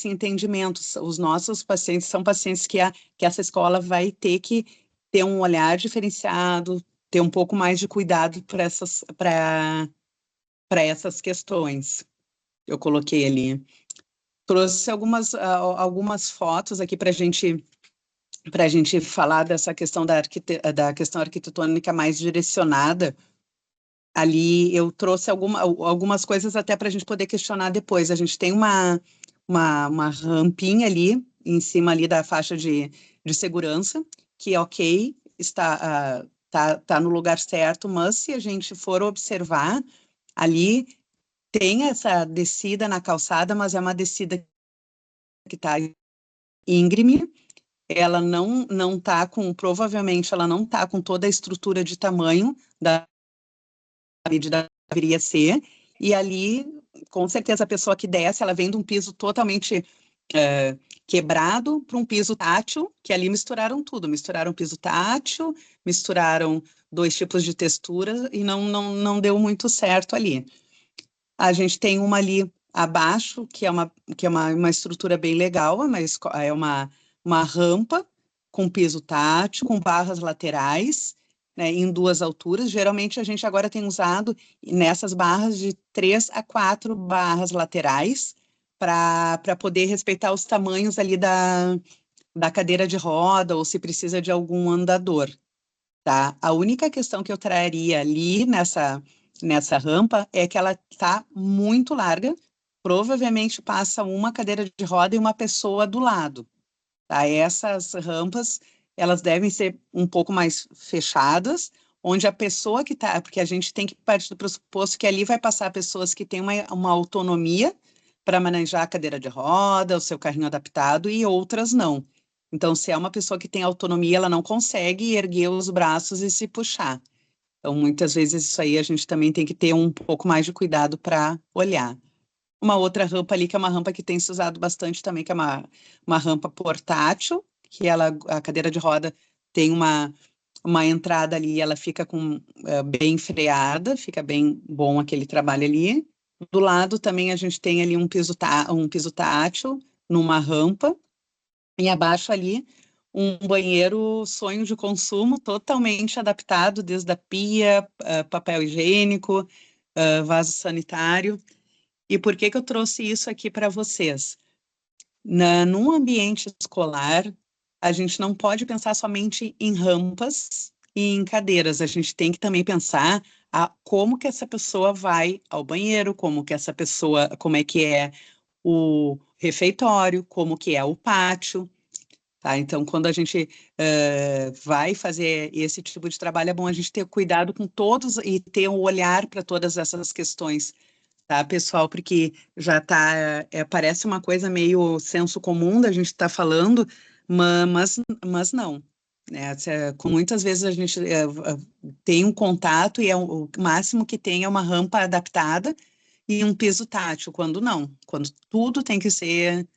entendimento. Os nossos pacientes são pacientes que essa escola vai ter que ter um olhar diferenciado, ter um pouco mais de cuidado para essas questões. Eu coloquei ali. Trouxe algumas fotos aqui para a gente falar dessa questão da questão arquitetônica mais direcionada. Ali eu trouxe algumas coisas até para a gente poder questionar depois. A gente tem uma rampinha ali, em cima ali da faixa de segurança, que ok, tá no lugar certo, mas se a gente for observar, ali tem essa descida na calçada, mas é uma descida que está íngreme. Ela não tá provavelmente ela não tá com toda a estrutura de tamanho da medida que deveria ser, e ali, com certeza, a pessoa que desce, ela vem de um piso totalmente quebrado para um piso tátil, que ali misturaram tudo, misturaram piso tátil, misturaram 2 tipos de textura, e não deu muito certo ali. A gente tem uma ali abaixo, que é uma estrutura bem legal, mas é uma rampa com piso tátil, com barras laterais, né, em 2 alturas. Geralmente a gente agora tem usado nessas barras de 3 a 4 barras laterais para poder respeitar os tamanhos ali da cadeira de roda ou se precisa de algum andador, tá? A única questão que eu traria ali nessa rampa é que ela está muito larga, provavelmente passa uma cadeira de roda e uma pessoa do lado, tá? Essas rampas, elas devem ser um pouco mais fechadas, onde a pessoa que está, porque a gente tem que partir do pressuposto que ali vai passar pessoas que têm uma autonomia para manejar a cadeira de roda, o seu carrinho adaptado, e outras não. Então, se é uma pessoa que tem autonomia, ela não consegue erguer os braços e se puxar. Então, muitas vezes isso aí a gente também tem que ter um pouco mais de cuidado para olhar. Uma outra rampa ali, que é uma rampa que tem se usado bastante também, que é uma rampa portátil, que a cadeira de roda tem uma entrada ali, ela fica bem freada, fica bem bom aquele trabalho ali. Do lado também a gente tem ali um piso tátil numa rampa, e abaixo ali um banheiro sonho de consumo totalmente adaptado, desde a pia, papel higiênico, vaso sanitário. E por que que eu trouxe isso aqui para vocês? Num ambiente escolar, a gente não pode pensar somente em rampas e em cadeiras, a gente tem que também pensar como que essa pessoa vai ao banheiro, como é que é o refeitório, como que é o pátio, tá? Então, quando a gente vai fazer esse tipo de trabalho, é bom a gente ter cuidado com todos e ter um olhar para todas essas questões, tá, pessoal? Porque já tá, parece uma coisa meio senso comum da gente estar falando, mas não, né? Com muitas vezes a gente tem um contato e o máximo que tem é uma rampa adaptada e um piso tátil, quando não, quando tudo tem que ser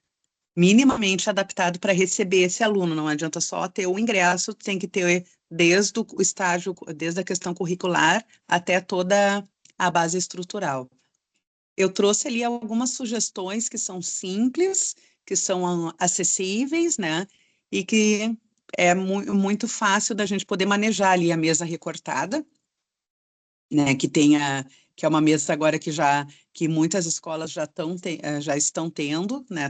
minimamente adaptado para receber esse aluno, não adianta só ter o ingresso, tem que ter desde o estágio, desde a questão curricular até toda a base estrutural. Eu trouxe ali algumas sugestões que são simples, que são acessíveis, né? E que é muito fácil da gente poder manejar ali a mesa recortada, né? Que é uma mesa agora que muitas escolas já estão tendo, né?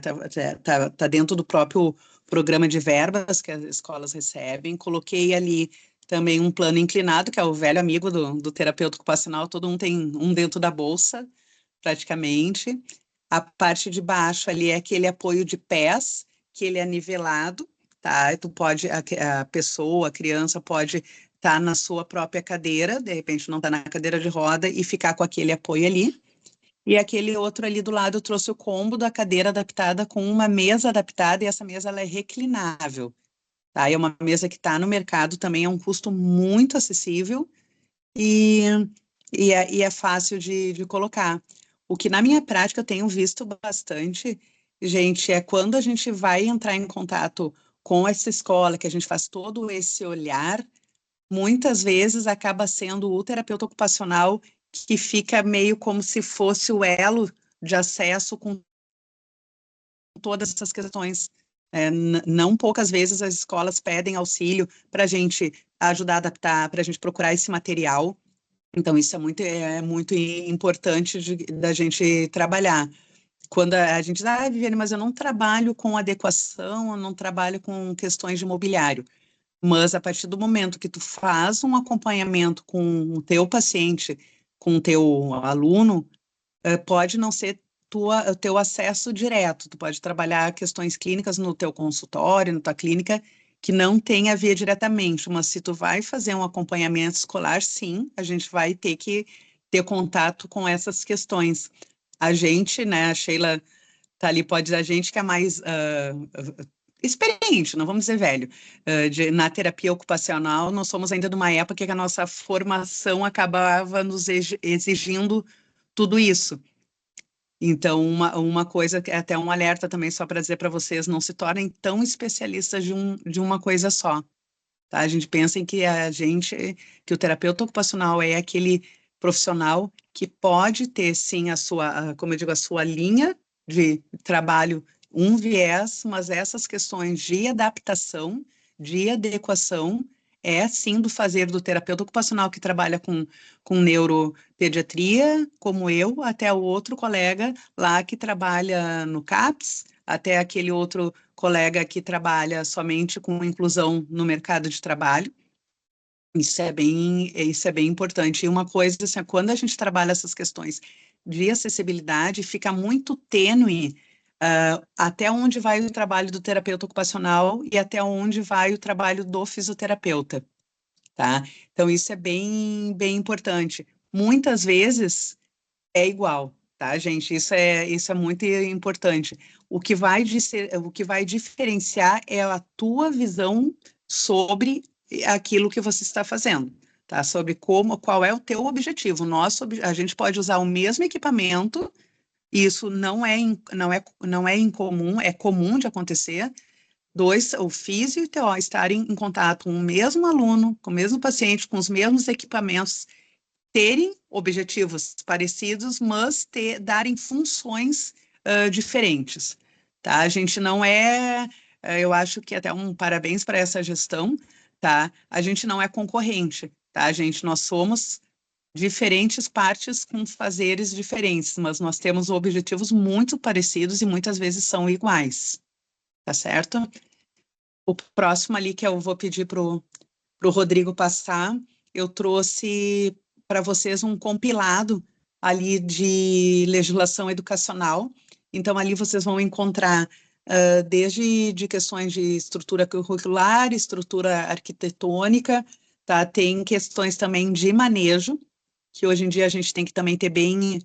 Tá dentro do próprio programa de verbas que as escolas recebem. Coloquei ali também um plano inclinado, que é o velho amigo do terapeuta ocupacional, todo um tem um dentro da bolsa, praticamente. A parte de baixo ali é aquele apoio de pés, que ele é nivelado, tá? Tu pode, a pessoa, a criança pode estar na sua própria cadeira, de repente não está na cadeira de roda e ficar com aquele apoio ali. E aquele outro ali do lado eu trouxe o combo da cadeira adaptada com uma mesa adaptada, e essa mesa ela é reclinável, tá? É uma mesa que está no mercado, também é um custo muito acessível, e, e é fácil de colocar. O que na minha prática eu tenho visto bastante, gente, é quando a gente vai entrar em contato com essa escola, que a gente faz todo esse olhar, muitas vezes acaba sendo o terapeuta ocupacional que fica meio como se fosse o elo de acesso com todas essas questões. Não poucas vezes as escolas pedem auxílio para a gente ajudar a adaptar, para a gente procurar esse material. Então, isso é muito importante da gente trabalhar. Quando a gente diz, Viviane, mas eu não trabalho com adequação, eu não trabalho com questões de mobiliário. Mas a partir do momento que tu faz um acompanhamento com o teu paciente, com o teu aluno, pode não ser o teu acesso direto, tu pode trabalhar questões clínicas no teu consultório, na tua clínica, que não tem a ver diretamente, mas se tu vai fazer um acompanhamento escolar, sim, a gente vai ter que ter contato com essas questões. A gente, né, a Sheila tá ali, pode dizer, a gente que é mais experiente, não vamos dizer velho, na terapia ocupacional, nós somos ainda de uma época que a nossa formação acabava nos exigindo tudo isso. Então, uma coisa, que é até um alerta também, só para dizer para vocês, não se tornem tão especialistas de uma coisa só, tá? A gente pensa em que o terapeuta ocupacional é aquele profissional que pode ter, sim, como eu digo, a sua linha de trabalho, um viés, mas essas questões de adaptação, de adequação, é sim do fazer do terapeuta ocupacional que trabalha com neuropediatria, como eu, até o outro colega lá que trabalha no CAPS, até aquele outro colega que trabalha somente com inclusão no mercado de trabalho. Isso é bem importante. E uma coisa, assim, quando a gente trabalha essas questões de acessibilidade, fica muito tênue até onde vai o trabalho do terapeuta ocupacional e até onde vai o trabalho do fisioterapeuta, tá? Então, isso é bem importante. Muitas vezes é igual, tá, gente? Isso é muito importante. O que vai diferenciar é a tua visão sobre aquilo que você está fazendo, tá? Sobre qual é o teu objetivo. A gente pode usar o mesmo equipamento, e isso não é incomum, é comum de acontecer. O físio e o TO estarem em contato com o mesmo aluno, com o mesmo paciente, com os mesmos equipamentos, terem objetivos parecidos, mas darem funções diferentes, tá? A gente não eu acho que até um parabéns para essa gestão, tá? A gente não é concorrente, tá, gente? Nós somos diferentes partes com fazeres diferentes, mas nós temos objetivos muito parecidos e muitas vezes são iguais, tá certo? O próximo ali que eu vou pedir para o Rodrigo passar, eu trouxe para vocês um compilado ali de legislação educacional. Então, ali vocês vão encontrar desde de questões de estrutura curricular, estrutura arquitetônica, tá? Tem questões também de manejo, que hoje em dia a gente tem que também ter bem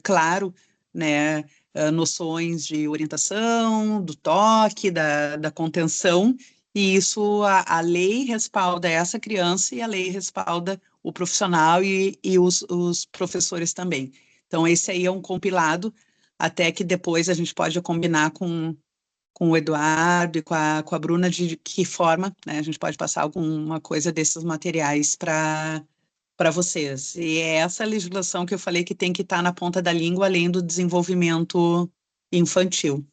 claro, né, noções de orientação, do toque, da contenção, e isso a lei respalda essa criança e a lei respalda o profissional e os professores também. Então, esse aí é um compilado, até que depois a gente pode combinar com o Eduardo e com a Bruna de que forma, né, a gente pode passar alguma coisa desses materiais para vocês. E é essa legislação que eu falei que tem que estar na ponta da língua, além do desenvolvimento infantil.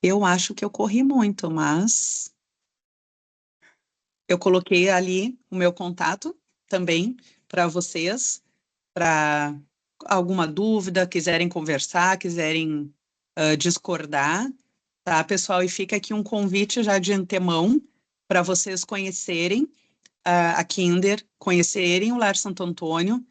Eu acho que eu corri muito, mas eu coloquei ali o meu contato também para vocês, para alguma dúvida, quiserem conversar, quiserem discordar, tá, pessoal? E fica aqui um convite já de antemão para vocês conhecerem a Kinder, conhecerem o Lar Santo Antônio,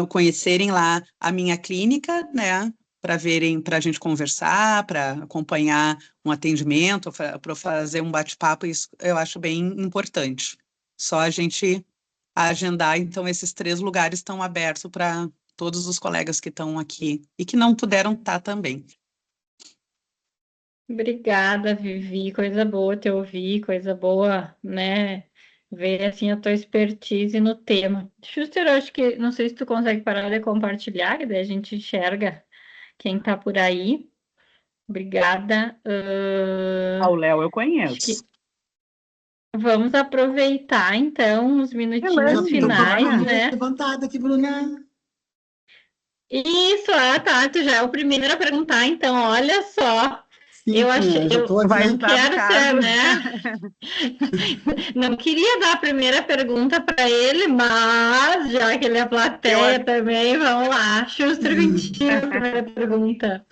conhecerem lá a minha clínica, né, para a gente conversar, para acompanhar um atendimento, para fazer um bate-papo, isso eu acho bem importante. Só a gente agendar, então esses 3 lugares estão abertos para todos os colegas que estão aqui e que não puderam estar também. Obrigada, Vivi. Coisa boa te ouvir, coisa boa, né? Ver assim a tua expertise no tema. Schuster, eu acho que não sei se tu consegue parar de compartilhar, que daí a gente enxerga quem tá por aí. Obrigada. O Léo eu Acho conheço. que vamos aproveitar então os minutinhos Beleza, finais, né? Levantada aqui, Bruna. Isso, tá. Tu já é o primeiro a perguntar, então, olha só. Sim, Eu achei, já tô aqui. Vai não usar do quero ser, cargo. né? Não queria dar a primeira pergunta para ele, mas já que ele é plateia também, vamos lá. Schuster, contigo a primeira pergunta.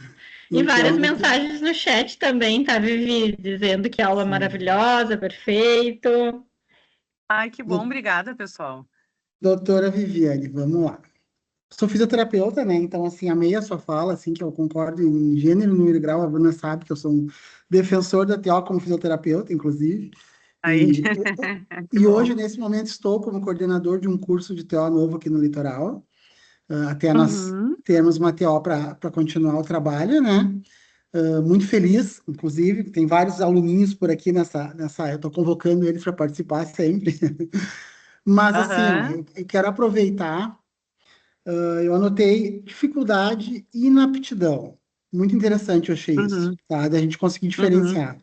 E Então, várias mensagens no chat também, tá, Vivi? Dizendo que a aula é maravilhosa, perfeito. Ai, que bom, obrigada, pessoal. doutora Viviane, vamos lá. Sou fisioterapeuta, né? Então, assim, amei a sua fala, assim, que eu concordo em gênero, número e grau. A Bruna sabe que eu sou um defensor da TO como fisioterapeuta, inclusive. Aí. E hoje, nesse momento, estou como coordenador de um curso de TO novo aqui no Litoral, até nós termos uma TO para continuar o trabalho, né? Muito feliz, inclusive, tem vários aluninhos por aqui eu estou convocando eles para participar sempre. Mas, assim, ó, eu quero aproveitar. Eu anotei dificuldade e inaptidão. Muito interessante, eu achei isso, tá? Da gente conseguir diferenciar.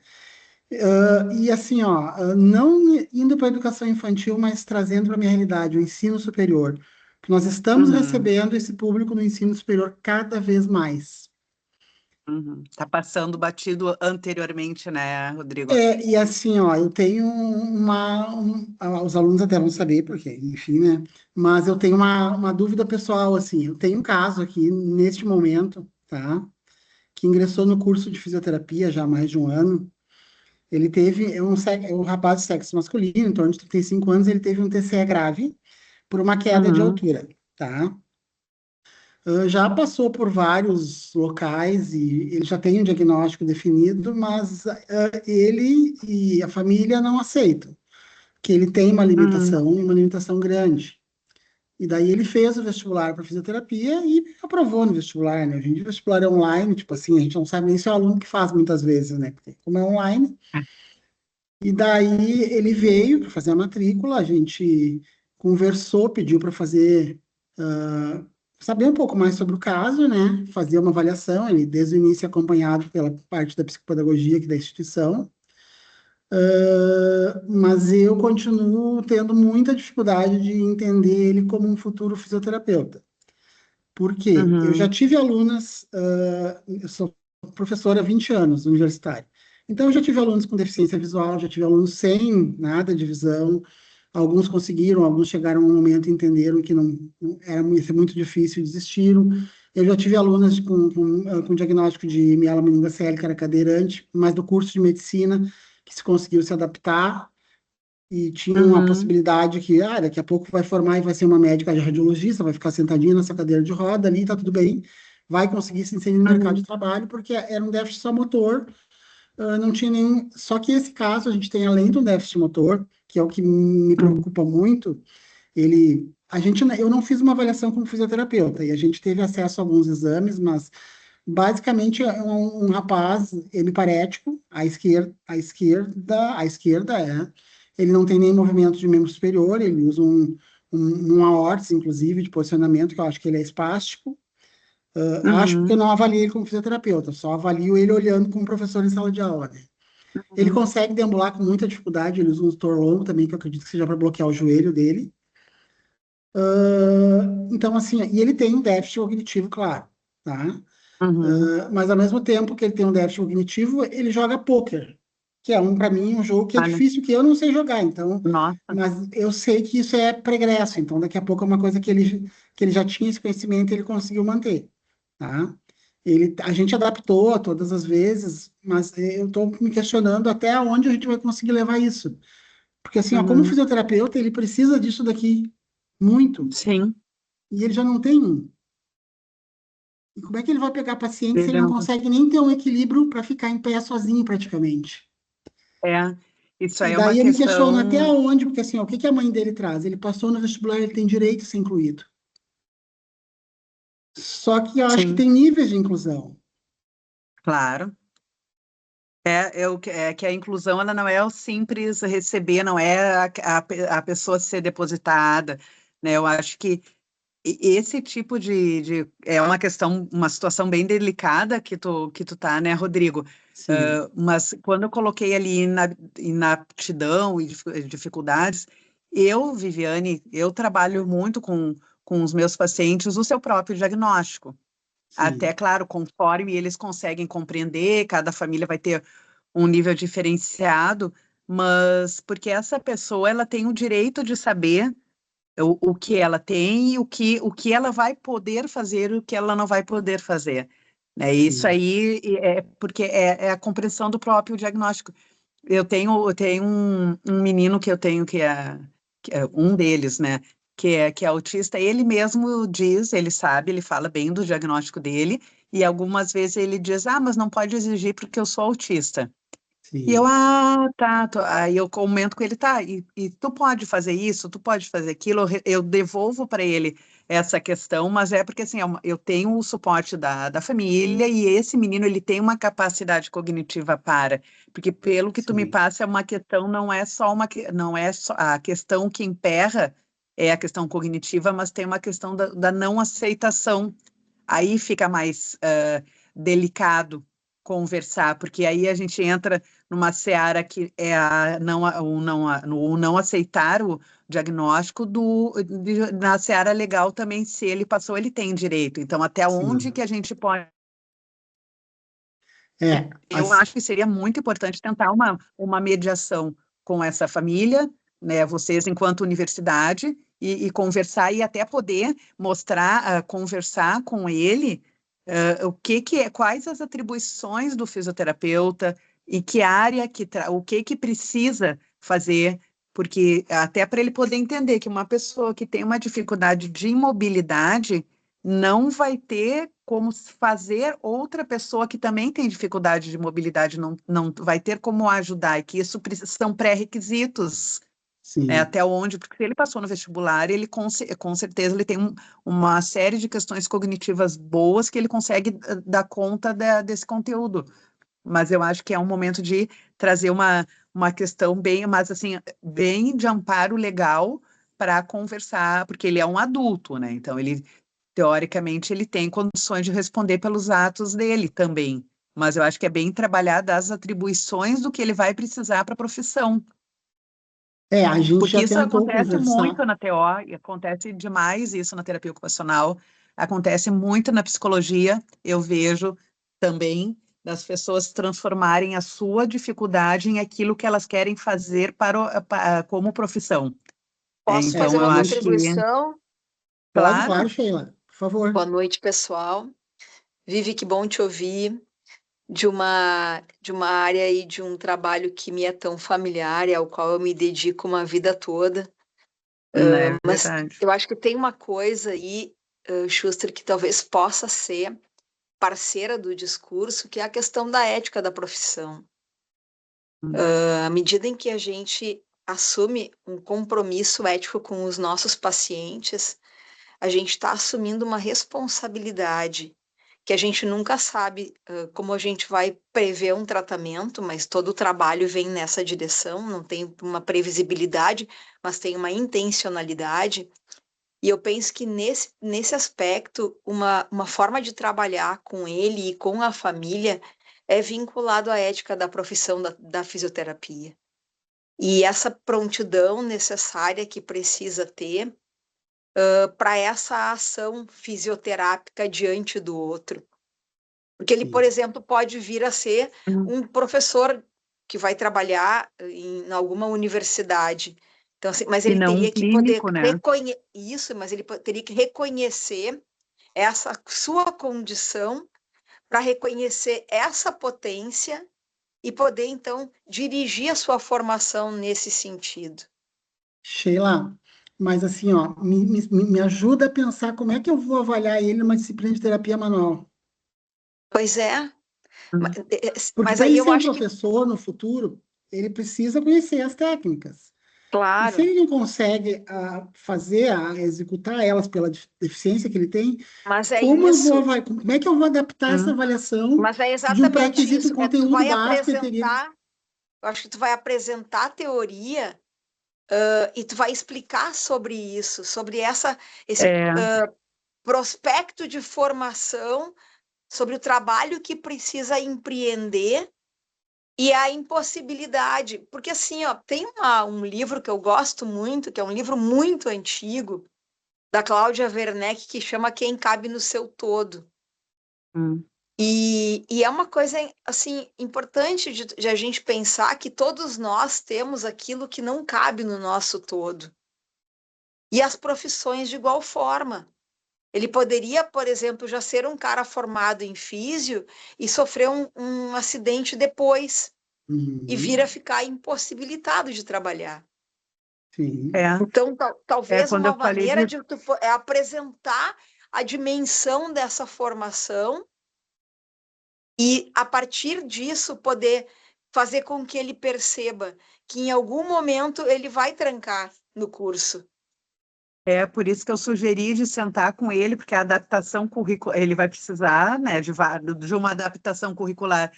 E assim, ó, não indo para a educação infantil, mas trazendo para a minha realidade, o ensino superior. Que nós estamos recebendo esse público no ensino superior cada vez mais. Tá passando batido anteriormente, né, Rodrigo? E assim, ó, eu tenho os alunos até vão saber, porque, enfim, né? Mas eu tenho uma dúvida pessoal, assim, eu tenho um caso aqui, neste momento, tá? Que ingressou no curso de fisioterapia já há mais de um ano. Ele teve, um rapaz de sexo masculino, em torno de 35 anos, ele teve um TCE grave por uma queda de Uhum, altura, tá? Já passou por vários locais e ele já tem um diagnóstico definido, mas ele e a família não aceitam, que ele tem uma uhum, limitação e uma limitação grande. E daí ele fez o vestibular para fisioterapia e aprovou no vestibular, né? Hoje em dia o vestibular é online, tipo assim, a gente não sabe nem se é o aluno que faz muitas vezes, né? Porque como é online. E daí ele veio para fazer a matrícula, a gente conversou, pediu para fazer, saber um pouco mais sobre o caso, né? Fazer uma avaliação, ele desde o início acompanhado pela parte da psicopedagogia aqui da instituição. Mas eu continuo tendo muita dificuldade de entender ele como um futuro fisioterapeuta. Por quê? Eu já uhum, tive alunas, eu sou professora há 20 anos, universitária. Então, eu já tive alunos com deficiência visual, já tive alunos sem nada de visão. Alguns conseguiram, alguns chegaram a um momento e entenderam que não era ia ser muito difícil e desistiram. Eu já tive alunas com diagnóstico de mielomeningocele, que era cadeirante, mas do curso de medicina, que se conseguiu se adaptar e tinha uma uhum, possibilidade que, daqui a pouco vai formar e vai ser uma médica de radiologista, vai ficar sentadinha nessa cadeira de roda ali, tá tudo bem, vai conseguir se inserir no mercado de uhum, trabalho, porque era um déficit só motor, não tinha nenhum. Só que esse caso a gente tem, além do déficit motor, que é o que me uhum, preocupa muito, eu não fiz uma avaliação como fisioterapeuta, e a gente teve acesso a alguns exames, mas basicamente é um rapaz hemiparético, à esquerda ele não tem nem movimento de membro superior, ele usa um aortes, inclusive, de posicionamento, que eu acho que ele é espástico. Acho porque eu uhum, não avalio ele como fisioterapeuta, só avalio ele olhando como professor em sala de aula, né? Ele uhum, consegue deambular com muita dificuldade, ele usa um tutor longo também, que eu acredito que seja para bloquear o joelho dele. Então, assim, e ele tem um déficit cognitivo, claro, tá? uhum. Mas ao mesmo tempo que ele tem um déficit cognitivo, ele joga pôquer, que é para mim um jogo que é Olha, difícil, que eu não sei jogar, então, nossa. mas eu sei que isso é pregresso, então daqui a pouco é uma coisa que ele já tinha esse conhecimento e ele conseguiu manter, tá? A gente adaptou todas as vezes, mas eu estou me questionando até onde a gente vai conseguir levar isso. Porque assim, ó, como Uhum, fisioterapeuta, ele precisa disso daqui muito, sim, e ele já não tem um. E como é que ele vai pegar paciente se ele ele não não consegue nem ter um equilíbrio para ficar em pé sozinho, praticamente? é. Isso E aí é uma daí eu me questiono até questão, onde, porque assim, ó, o que que a mãe dele traz? Ele passou no vestibular, ele tem direito a ser incluído. Só que eu acho que sim, tem níveis de inclusão. claro. É que a inclusão ela não é o simples receber, não é a pessoa ser depositada, né? Eu acho que esse tipo é uma questão, uma situação bem delicada que tu tá, né, Rodrigo? Sim, Mas quando eu coloquei ali inaptidão e dificuldades, Viviane, eu trabalho muito com os meus pacientes o seu próprio diagnóstico. Até, sim, claro, conforme eles conseguem compreender, cada família vai ter um nível diferenciado, mas porque essa pessoa ela tem o direito de saber o que ela tem e o que ela vai poder fazer e o que ela não vai poder fazer. Né? Isso sim, aí é porque é a compreensão do próprio diagnóstico. Eu tenho um menino que eu tenho que é um deles, né? Que é autista, ele mesmo diz, ele sabe, ele fala bem do diagnóstico dele, e algumas vezes ele diz, mas não pode exigir porque eu sou autista. E eu, sim, tá. Aí eu comento com ele, tá, e tu pode fazer isso, tu pode fazer aquilo, eu devolvo para ele essa questão, mas é porque assim, eu tenho o suporte da família e esse menino, ele tem uma capacidade cognitiva porque pelo que tu me sim, passa, é uma questão, não é só a questão que emperra, é a questão cognitiva, mas tem uma questão da não aceitação. Aí fica mais delicado conversar, porque aí a gente entra numa seara que é o não aceitar o diagnóstico na seara legal também, se ele passou, ele tem direito. Então, até onde sim. que a gente pode Eu acho que seria muito importante tentar uma mediação com essa família, né, vocês enquanto universidade, e conversar e até poder mostrar, conversar com ele quais as atribuições do fisioterapeuta e que área, o que precisa fazer, porque até para ele poder entender que uma pessoa que tem uma dificuldade de imobilidade não vai ter como fazer outra pessoa que também tem dificuldade de mobilidade, não vai ter como ajudar, e que isso são pré-requisitos. Sim. Até onde, porque se ele passou no vestibular, ele com certeza ele tem uma série de questões cognitivas boas que ele consegue dar conta desse conteúdo. Mas eu acho que é um momento de trazer uma questão mas assim, bem de amparo legal para conversar, porque ele é um adulto, né? Então, teoricamente, ele tem condições de responder pelos atos dele também. Mas eu acho que é bem trabalhar das atribuições do que ele vai precisar para a profissão. A gente Porque já isso tentou acontece conversar. muito na TO, e acontece demais isso na terapia ocupacional, acontece muito na psicologia, eu vejo também das pessoas transformarem a sua dificuldade em aquilo que elas querem fazer como profissão. Posso Então, fazer eu uma acho que... contribuição? Pode, Claro, claro, Sheila, por favor. Boa noite, pessoal. Vivi, que bom te ouvir de uma área e de um trabalho que me é tão familiar e ao qual eu me dedico uma vida toda. é Mas verdade. eu acho que tem uma coisa aí, Schuster, que talvez possa ser parceira do discurso, que é a questão da ética da profissão. À medida em que a gente assume um compromisso ético com os nossos pacientes, a gente está assumindo uma responsabilidade que a gente nunca sabe como a gente vai prever um tratamento, mas todo o trabalho vem nessa direção, não tem uma previsibilidade, mas tem uma intencionalidade. E eu penso que nesse aspecto, uma forma de trabalhar com ele e com a família é vinculado à ética da profissão da fisioterapia. E essa prontidão necessária que precisa ter para essa ação fisioterápica diante do outro. Porque ele, por exemplo, pode vir a ser um professor que vai trabalhar em alguma universidade. Então, assim, mas ele teria que poder reconhecer isso, mas ele teria que reconhecer essa sua condição para reconhecer essa potência e poder, então, dirigir a sua formação nesse sentido. Sheila, mas assim, ó, me ajuda a pensar como é que eu vou avaliar ele numa disciplina de terapia manual. Pois é. Porque Mas para aí ele eu ser um acho que, professor no futuro, ele precisa conhecer as técnicas. E se claro, ele não consegue executar elas pela deficiência que ele tem, mas é como isso. como é que eu vou adaptar essa avaliação Mas é de um exatamente pré-requisito isso. Tu conteúdo vai básico que ele teria? apresentar, eu acho que tu vai apresentar a teoria e tu vai explicar sobre isso, sobre esse prospecto de formação, sobre o trabalho que precisa empreender e a impossibilidade. Porque assim, ó, tem um livro que eu gosto muito, que é um livro muito antigo, da Cláudia Werneck, que chama Quem Cabe no Seu Todo. E é uma coisa assim importante de a gente pensar que todos nós temos aquilo que não cabe no nosso todo. E as profissões de igual forma. Ele poderia, por exemplo, já ser um cara formado em físio e sofrer um acidente depois e vir a ficar impossibilitado de trabalhar. Sim. Então, talvez quando uma eu falei maneira de apresentar a dimensão dessa formação e, a partir disso, poder fazer com que ele perceba que, em algum momento, ele vai trancar no curso. É por isso que eu sugeri de sentar com ele, porque a adaptação curricular, ele vai precisar, né, de uma adaptação curricular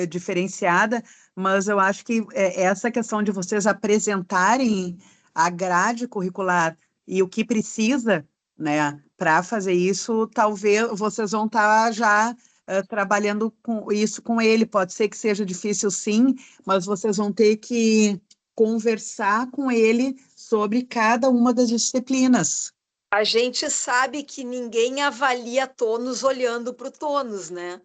diferenciada, mas eu acho que essa questão de vocês apresentarem a grade curricular e o que precisa, né, para fazer isso, talvez vocês vão estar já trabalhando com isso com ele. Pode ser que seja difícil, sim, mas vocês vão ter que conversar com ele sobre cada uma das disciplinas. A gente sabe que ninguém avalia tônus olhando para o tônus, né?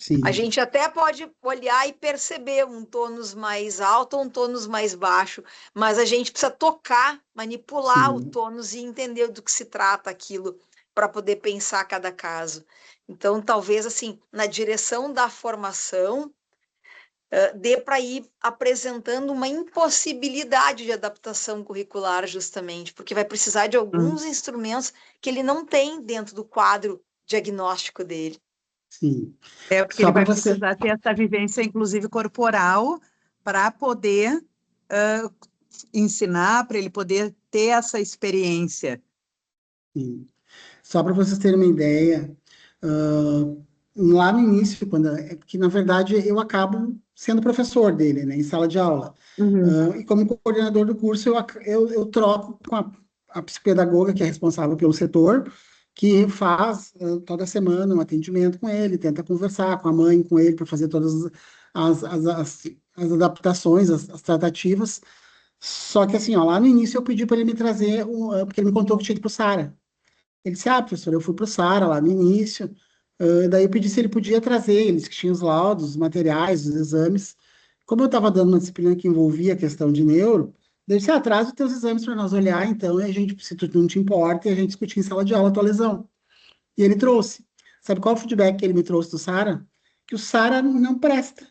Sim, A gente até pode olhar e perceber um tônus mais alto ou um tônus mais baixo, mas a gente precisa tocar, manipular o sim, tônus e entender do que se trata aquilo para poder pensar cada caso. Então, talvez assim, na direção da formação, dê para ir apresentando uma impossibilidade de adaptação curricular, justamente, porque vai precisar de alguns instrumentos que ele não tem dentro do quadro diagnóstico dele. sim. É porque Só ele para vai você, precisar ter essa vivência, inclusive corporal, para poder ensinar, para ele poder ter essa experiência. sim. Só para vocês terem uma ideia, ah, lá no início, é porque na verdade eu acabo sendo professor dele, né, em sala de aula. E como coordenador do curso, eu troco com a psicopedagoga, que é responsável pelo setor, que faz toda semana um atendimento com ele, tenta conversar com a mãe, com ele, para fazer todas as adaptações, as tratativas. Só que assim, ó, lá no início eu pedi para ele me trazer, porque ele me contou que tinha ido para o Sara. Ele disse, professor, eu fui para o Sara lá no início, daí eu pedi se ele podia trazer, eles que tinham os laudos, os materiais, os exames. Como eu estava dando uma disciplina que envolvia a questão de neuro, daí eu disse, traz os teus exames para nós olhar, então, e a gente, se tu não te importa, e a gente discutir em sala de aula a tua lesão. E ele trouxe. Sabe qual o feedback que ele me trouxe do Sara? Que o Sara não presta,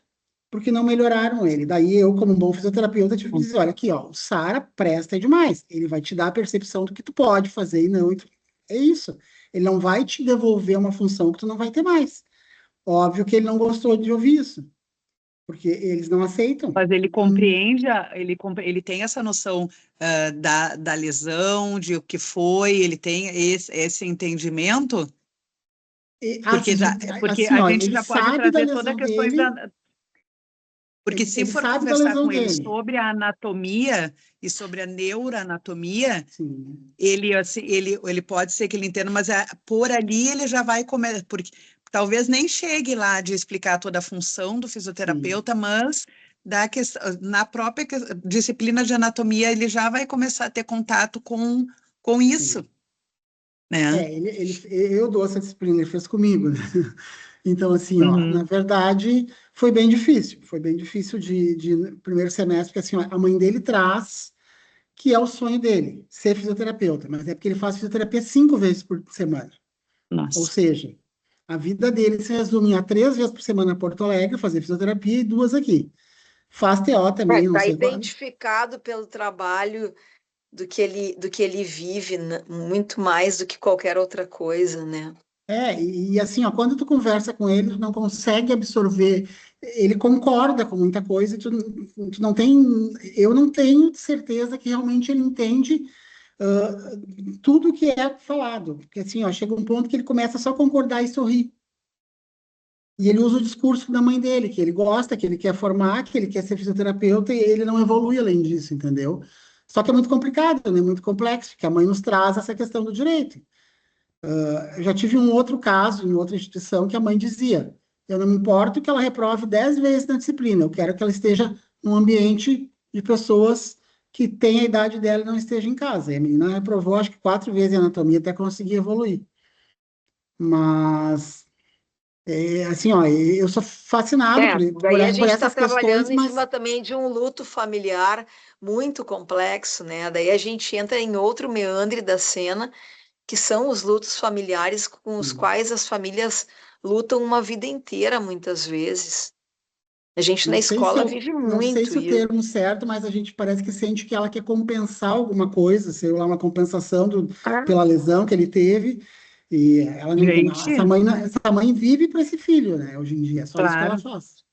porque não melhoraram ele. Daí eu, como um bom fisioterapeuta, tive que dizer, olha aqui, ó, o Sara presta demais. Ele vai te dar a percepção do que tu pode fazer e não. É isso. Ele não vai te devolver uma função que tu não vai ter mais. Óbvio que ele não gostou de ouvir isso, porque eles não aceitam. Mas ele compreende, ele tem essa noção da lesão, de o que foi, ele tem esse entendimento, porque Assim, a ó, gente ele já pode sabe da trazer toda a lesão questão dele, porque se ele for sabe da conversar lesão com ele dele. sobre a anatomia e sobre a neuroanatomia, Sim, assim, ele pode ser que ele entenda, mas por ali ele já vai começar, porque talvez nem chegue lá de explicar toda a função do sim, fisioterapeuta, mas na própria disciplina de anatomia ele já vai começar a ter contato com isso, sim. né? Eu dou essa disciplina, ele fez comigo, né? Então, assim, ó, na Uhum. verdade, foi bem difícil de primeiro semestre, porque assim, ó, a mãe dele traz que é o sonho dele, ser fisioterapeuta, mas é porque ele faz fisioterapia 5 vezes por semana. Ou Nossa. seja, a vida dele se resume a 3 vezes por semana em Porto Alegre, fazer fisioterapia e 2 aqui. Faz TO também, não Está sei qual. identificado pelo trabalho do que ele vive, muito mais do que qualquer outra coisa, né? E assim, ó, quando tu conversa com ele, tu não consegue absorver, ele concorda com muita coisa, tu não tem, eu não tenho certeza que realmente ele entende tudo que é falado, porque assim, ó, chega um ponto que ele começa só a concordar e sorrir. E ele usa o discurso da mãe dele, que ele gosta, que ele quer formar, que ele quer ser fisioterapeuta, e ele não evolui além disso, entendeu? Só que é muito complicado, né? Muito complexo, porque a mãe nos traz essa questão do direito. Eu já tive um outro caso em outra instituição que a mãe dizia: eu não me importo que ela reprove 10 vezes na disciplina, eu quero que ela esteja num ambiente de pessoas que têm a idade dela e não esteja em casa. E a menina reprovou, acho que 4 vezes em anatomia até conseguir evoluir. Mas, assim, ó, eu sou fascinado Daí a por gente está essas questões, trabalhando em mas cima também de um luto familiar muito complexo, né? Daí a gente entra em outro meandre da cena, que são os lutos familiares com os sim, quais as famílias lutam uma vida inteira, muitas vezes. A gente na não sei se escola eu, vive não sei muito se o isso. termo certo, mas a gente parece que sente que ela quer compensar alguma coisa, sei lá, uma compensação pela lesão que ele teve. E ela não, Gente, essa mãe vive para esse filho, né? Hoje em dia, é só isso que ela claro. faz.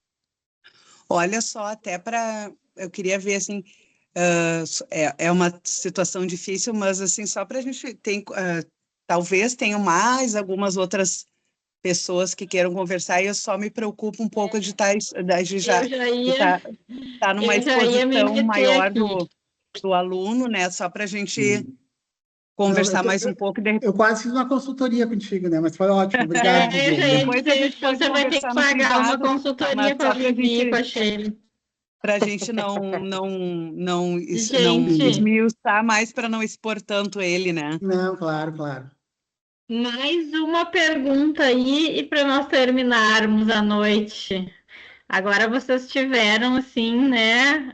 Olha só, eu queria ver assim, é uma situação difícil, mas assim, só para a gente talvez tenham mais algumas outras pessoas que queiram conversar, e eu só me preocupo um pouco de Eu já ia, tá numa eu já ia me exposição meter maior aqui. do aluno, né? Só para a gente Sim. Não, conversar mais um pouco. eu quase fiz uma consultoria contigo, né? Mas foi ótimo, obrigado, Eu já Viviane. ia Depois a dizer, gente pode você vai ter que conversar no pagar uma privado, mas consultoria com a só Vivi e com a Sheila. para a gente não Sim. Gente, esmiuçar mais, para não expor tanto ele, né? Não, claro, claro. Mais uma pergunta aí e para nós terminarmos a noite. Agora vocês tiveram, assim, né,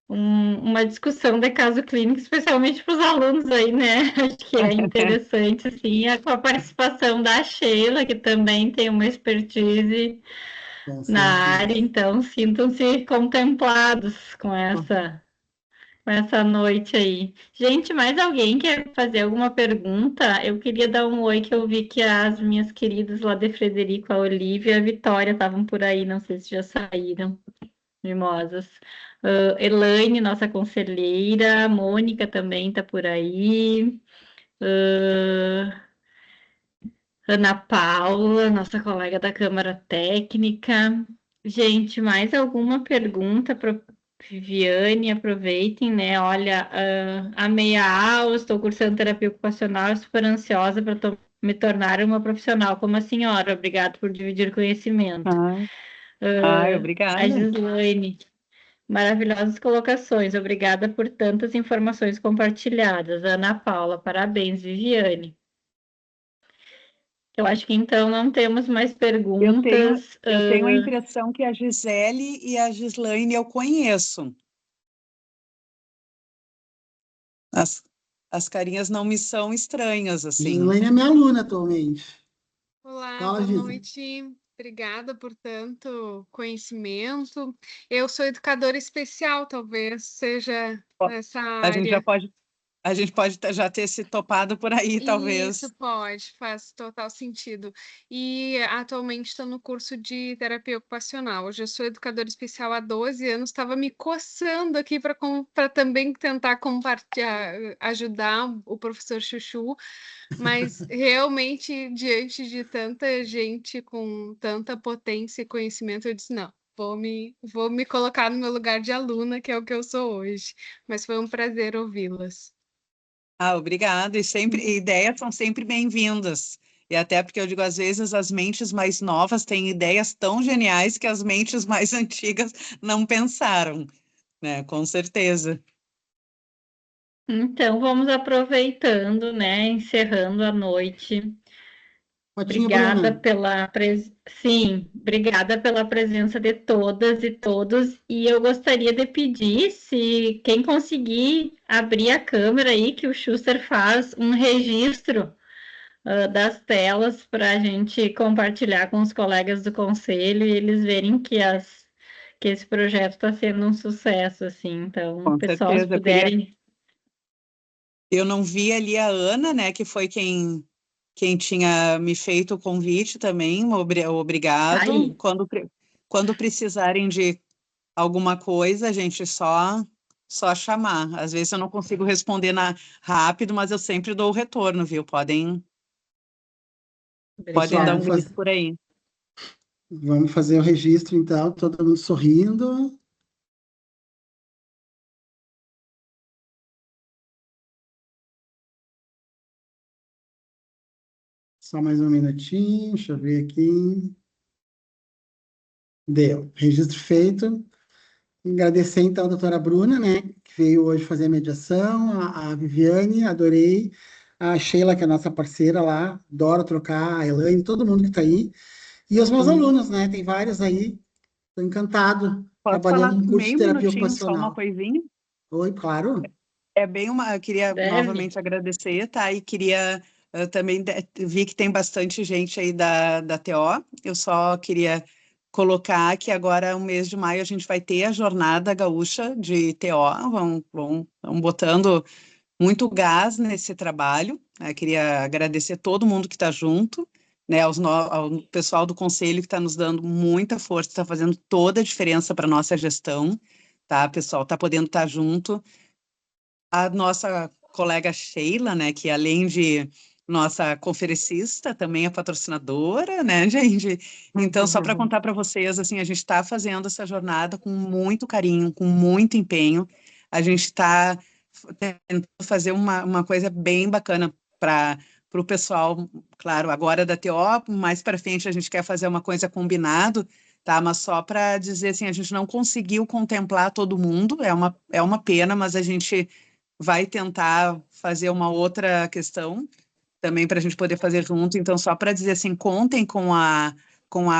uma discussão de caso clínico, especialmente para os alunos aí, né? Acho que é interessante, assim, com a participação da Sheila, que também tem uma expertise Com na certeza. área, então sintam-se contemplados com essa noite aí. Gente, mais alguém quer fazer alguma pergunta? Eu queria dar um oi, que eu vi que as minhas queridas lá de Frederico, a Olivia e a Vitória estavam por aí, não sei se já saíram, mimosas. Elaine, nossa conselheira, a Mônica também está por aí. Ana Paula, nossa colega da Câmara Técnica. Gente, mais alguma pergunta para Viviane? Aproveitem, né? Olha, amei a aula, estou cursando terapia ocupacional, super ansiosa para me tornar uma profissional como a senhora. Obrigada por dividir conhecimento. Ai, A obrigada. Gislaine, maravilhosas colocações. Obrigada por tantas informações compartilhadas. Ana Paula, parabéns, Viviane. Eu acho que então não temos mais perguntas. Eu tenho a impressão que a Gisele e a Gislaine eu conheço. As, as carinhas não me são estranhas, assim. Gislaine é minha aluna atualmente. Olá, Fala, boa Gisa. noite. Obrigada por tanto conhecimento. Eu sou educadora especial, talvez seja Ó, nessa A gente já área. pode, a gente pode já ter se topado por aí, Isso talvez. pode, faz total sentido. E atualmente estou no curso de terapia ocupacional. Hoje eu sou educadora especial há 12 anos, estava me coçando aqui para também tentar compartilhar, ajudar o professor Chuchu, mas realmente, diante de tanta gente com tanta potência e conhecimento, eu disse, não. Vou me colocar no meu lugar de aluna, que é o que eu sou hoje. Mas foi um prazer ouvi-las. Obrigada. Ideias são sempre bem-vindas. E até porque eu digo, às vezes as mentes mais novas têm ideias tão geniais que as mentes mais antigas não pensaram, né? Com certeza. Então, vamos aproveitando, né? Encerrando a noite. Fotinha, Obrigada Bruna. pela Sim, obrigada pela presença de todas e todos. E eu gostaria de pedir, se quem conseguir abrir a câmera aí, que o Schuster faz um registro das telas para a gente compartilhar com os colegas do conselho e eles verem que esse projeto está sendo um sucesso, assim. Então, Com pessoal, se certeza. puderem. Eu não vi ali a Ana, né, que foi quem tinha me feito o convite também. Tá Obrigado. aí. Quando precisarem de alguma coisa, a gente só chamar. Às vezes eu não consigo responder rápido, mas eu sempre dou o retorno, viu? Podem Pessoal, dar Obrigada. um grito por aí. vamos fazer o registro, então, todo mundo sorrindo. Só mais um minutinho, deixa eu ver aqui. Deu. Registro feito. Agradecer, então, a doutora Bruna, né, que veio hoje fazer a mediação, a Viviane, adorei, a Sheila, que é a nossa parceira lá, adoro trocar, a Elaine, todo mundo que está aí, e os meus alunos, né, tem vários aí, estou encantado, Posso trabalhando falar no curso de meio terapia minutinho, só uma ocupacional. coisinha? Oi, claro. Eu queria Deve. novamente agradecer, tá? E queria também, vi que tem bastante gente aí da TO, eu só queria colocar que agora, o mês de maio, a gente vai ter a Jornada Gaúcha de TO, vão botando muito gás nesse trabalho, né? Queria agradecer todo mundo que está junto, né? Ao pessoal do conselho que está nos dando muita força, está fazendo toda a diferença para a nossa gestão, tá? Pessoal, está podendo estar junto. A nossa colega Sheila, né, que além de nossa conferencista, também é patrocinadora, né, gente? Então, só para contar para vocês, assim, a gente está fazendo essa jornada com muito carinho, com muito empenho. A gente está tentando fazer uma coisa bem bacana para o pessoal, claro, agora da TO, mais para frente a gente quer fazer uma coisa combinado, tá? Mas só para dizer assim, a gente não conseguiu contemplar todo mundo, é uma pena, mas a gente vai tentar fazer uma outra questão, também para a gente poder fazer junto. Então, só para dizer assim, contem com a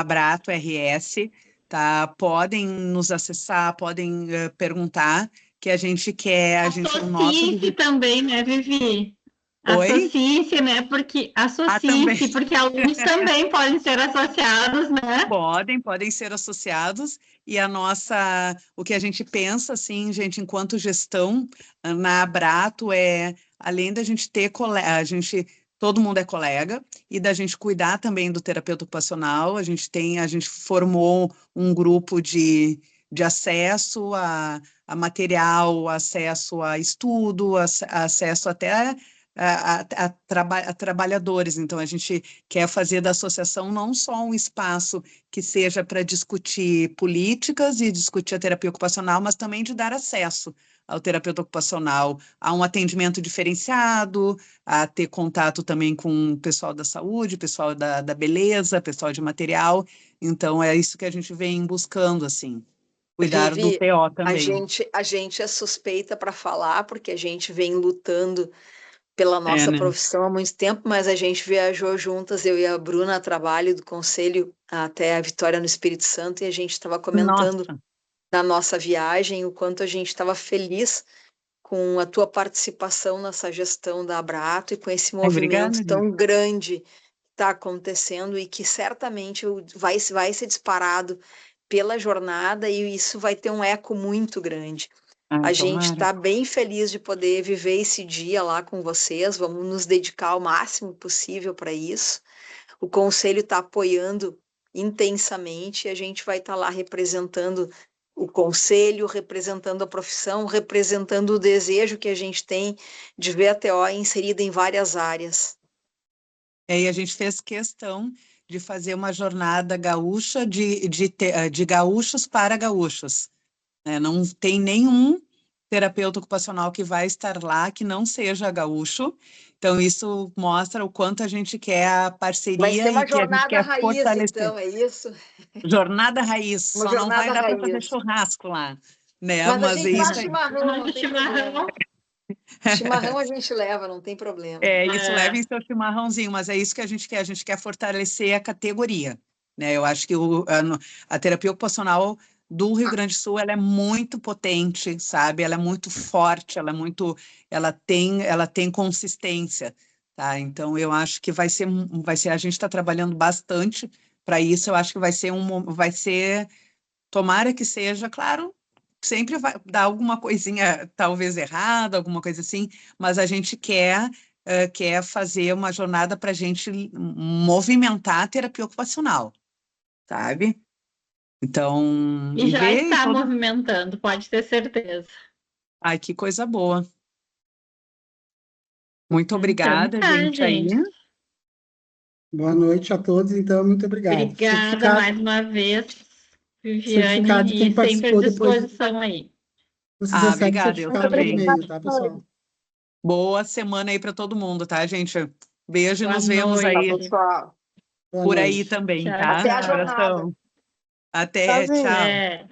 Abrato RS, tá? Podem nos acessar, podem perguntar, que a gente quer, o nosso... Associe-se também, né, Vivi? Oi? Associe-se, né? Porque associe-se, porque alunos também podem ser associados, né? Podem ser associados, e o que a gente pensa, assim, gente, enquanto gestão, na Abrato além da gente ter todo mundo é colega, e da gente cuidar também do terapeuta ocupacional, a gente formou um grupo de acesso a material, acesso a estudo, acesso até a trabalhadores. Então, a gente quer fazer da associação não só um espaço que seja para discutir políticas e discutir a terapia ocupacional, mas também de dar acesso ao terapeuta ocupacional, a um atendimento diferenciado, a ter contato também com o pessoal da saúde, pessoal da beleza, pessoal de material. Então, é isso que a gente vem buscando, assim, cuidar do Vivi, PO também. a gente é suspeita para falar, porque a gente vem lutando pela nossa né? profissão há muito tempo, mas a gente viajou juntas, eu e a Bruna, a trabalho do Conselho até a Vitória no Espírito Santo, e a gente estava comentando Nossa. na nossa viagem o quanto a gente estava feliz com a tua participação nessa gestão da Abrato e com esse movimento Obrigada, tão grande que está acontecendo e que certamente vai ser disparado pela jornada, e isso vai ter um eco muito grande. A gente está bem feliz de poder viver esse dia lá com vocês, vamos nos dedicar ao máximo possível para isso. O Conselho está apoiando intensamente, e a gente vai estar lá representando o Conselho, representando a profissão, representando o desejo que a gente tem de ver a TO inserida em várias áreas. E a gente fez questão de fazer uma jornada gaúcha de gaúchos para gaúchos. Né? Não tem nenhum terapeuta ocupacional que vai estar lá que não seja gaúcho. Então, isso mostra o quanto a gente quer a parceria Vai ser uma e que a gente jornada quer raiz, fortalecer. então, é isso? Jornada raiz, Uma só não vai jornada dar para fazer raiz. churrasco lá. Né? Mas a Mas gente faz isso chimarrão, não tem Chimarrão. problema. Chimarrão a gente leva, não tem problema. Isso leva em seu chimarrãozinho, mas é isso que a gente quer fortalecer a categoria. Né? Eu acho que a terapia ocupacional do Rio Grande do Sul ela é muito potente, sabe? Ela é muito forte, ela tem consistência, tá? Então eu acho que vai ser a gente está trabalhando bastante para isso. Eu acho que vai ser, tomara que seja, claro. Sempre vai dar alguma coisinha talvez errada, alguma coisa assim, mas a gente quer fazer uma jornada para a gente movimentar a terapia ocupacional, sabe? Então, E já está movimentando, pode ter certeza. Ai, que coisa boa. Muito obrigada, Então, gente, aí. Boa noite a todos, então, muito obrigado. Obrigada mais uma vez, Certificado de Viviane, quem e sempre à participou depois. disposição aí. Vocês recebem Obrigada, eu certificado por também. e-mail, tá, pessoal? Boa semana aí para todo mundo, tá, gente? Beijo e Boa nos vemos noite. aí Pessoal, Boa por aí noite. também, Tchau, tá? até a tchau. jornada. Abração. Até, tchau. É.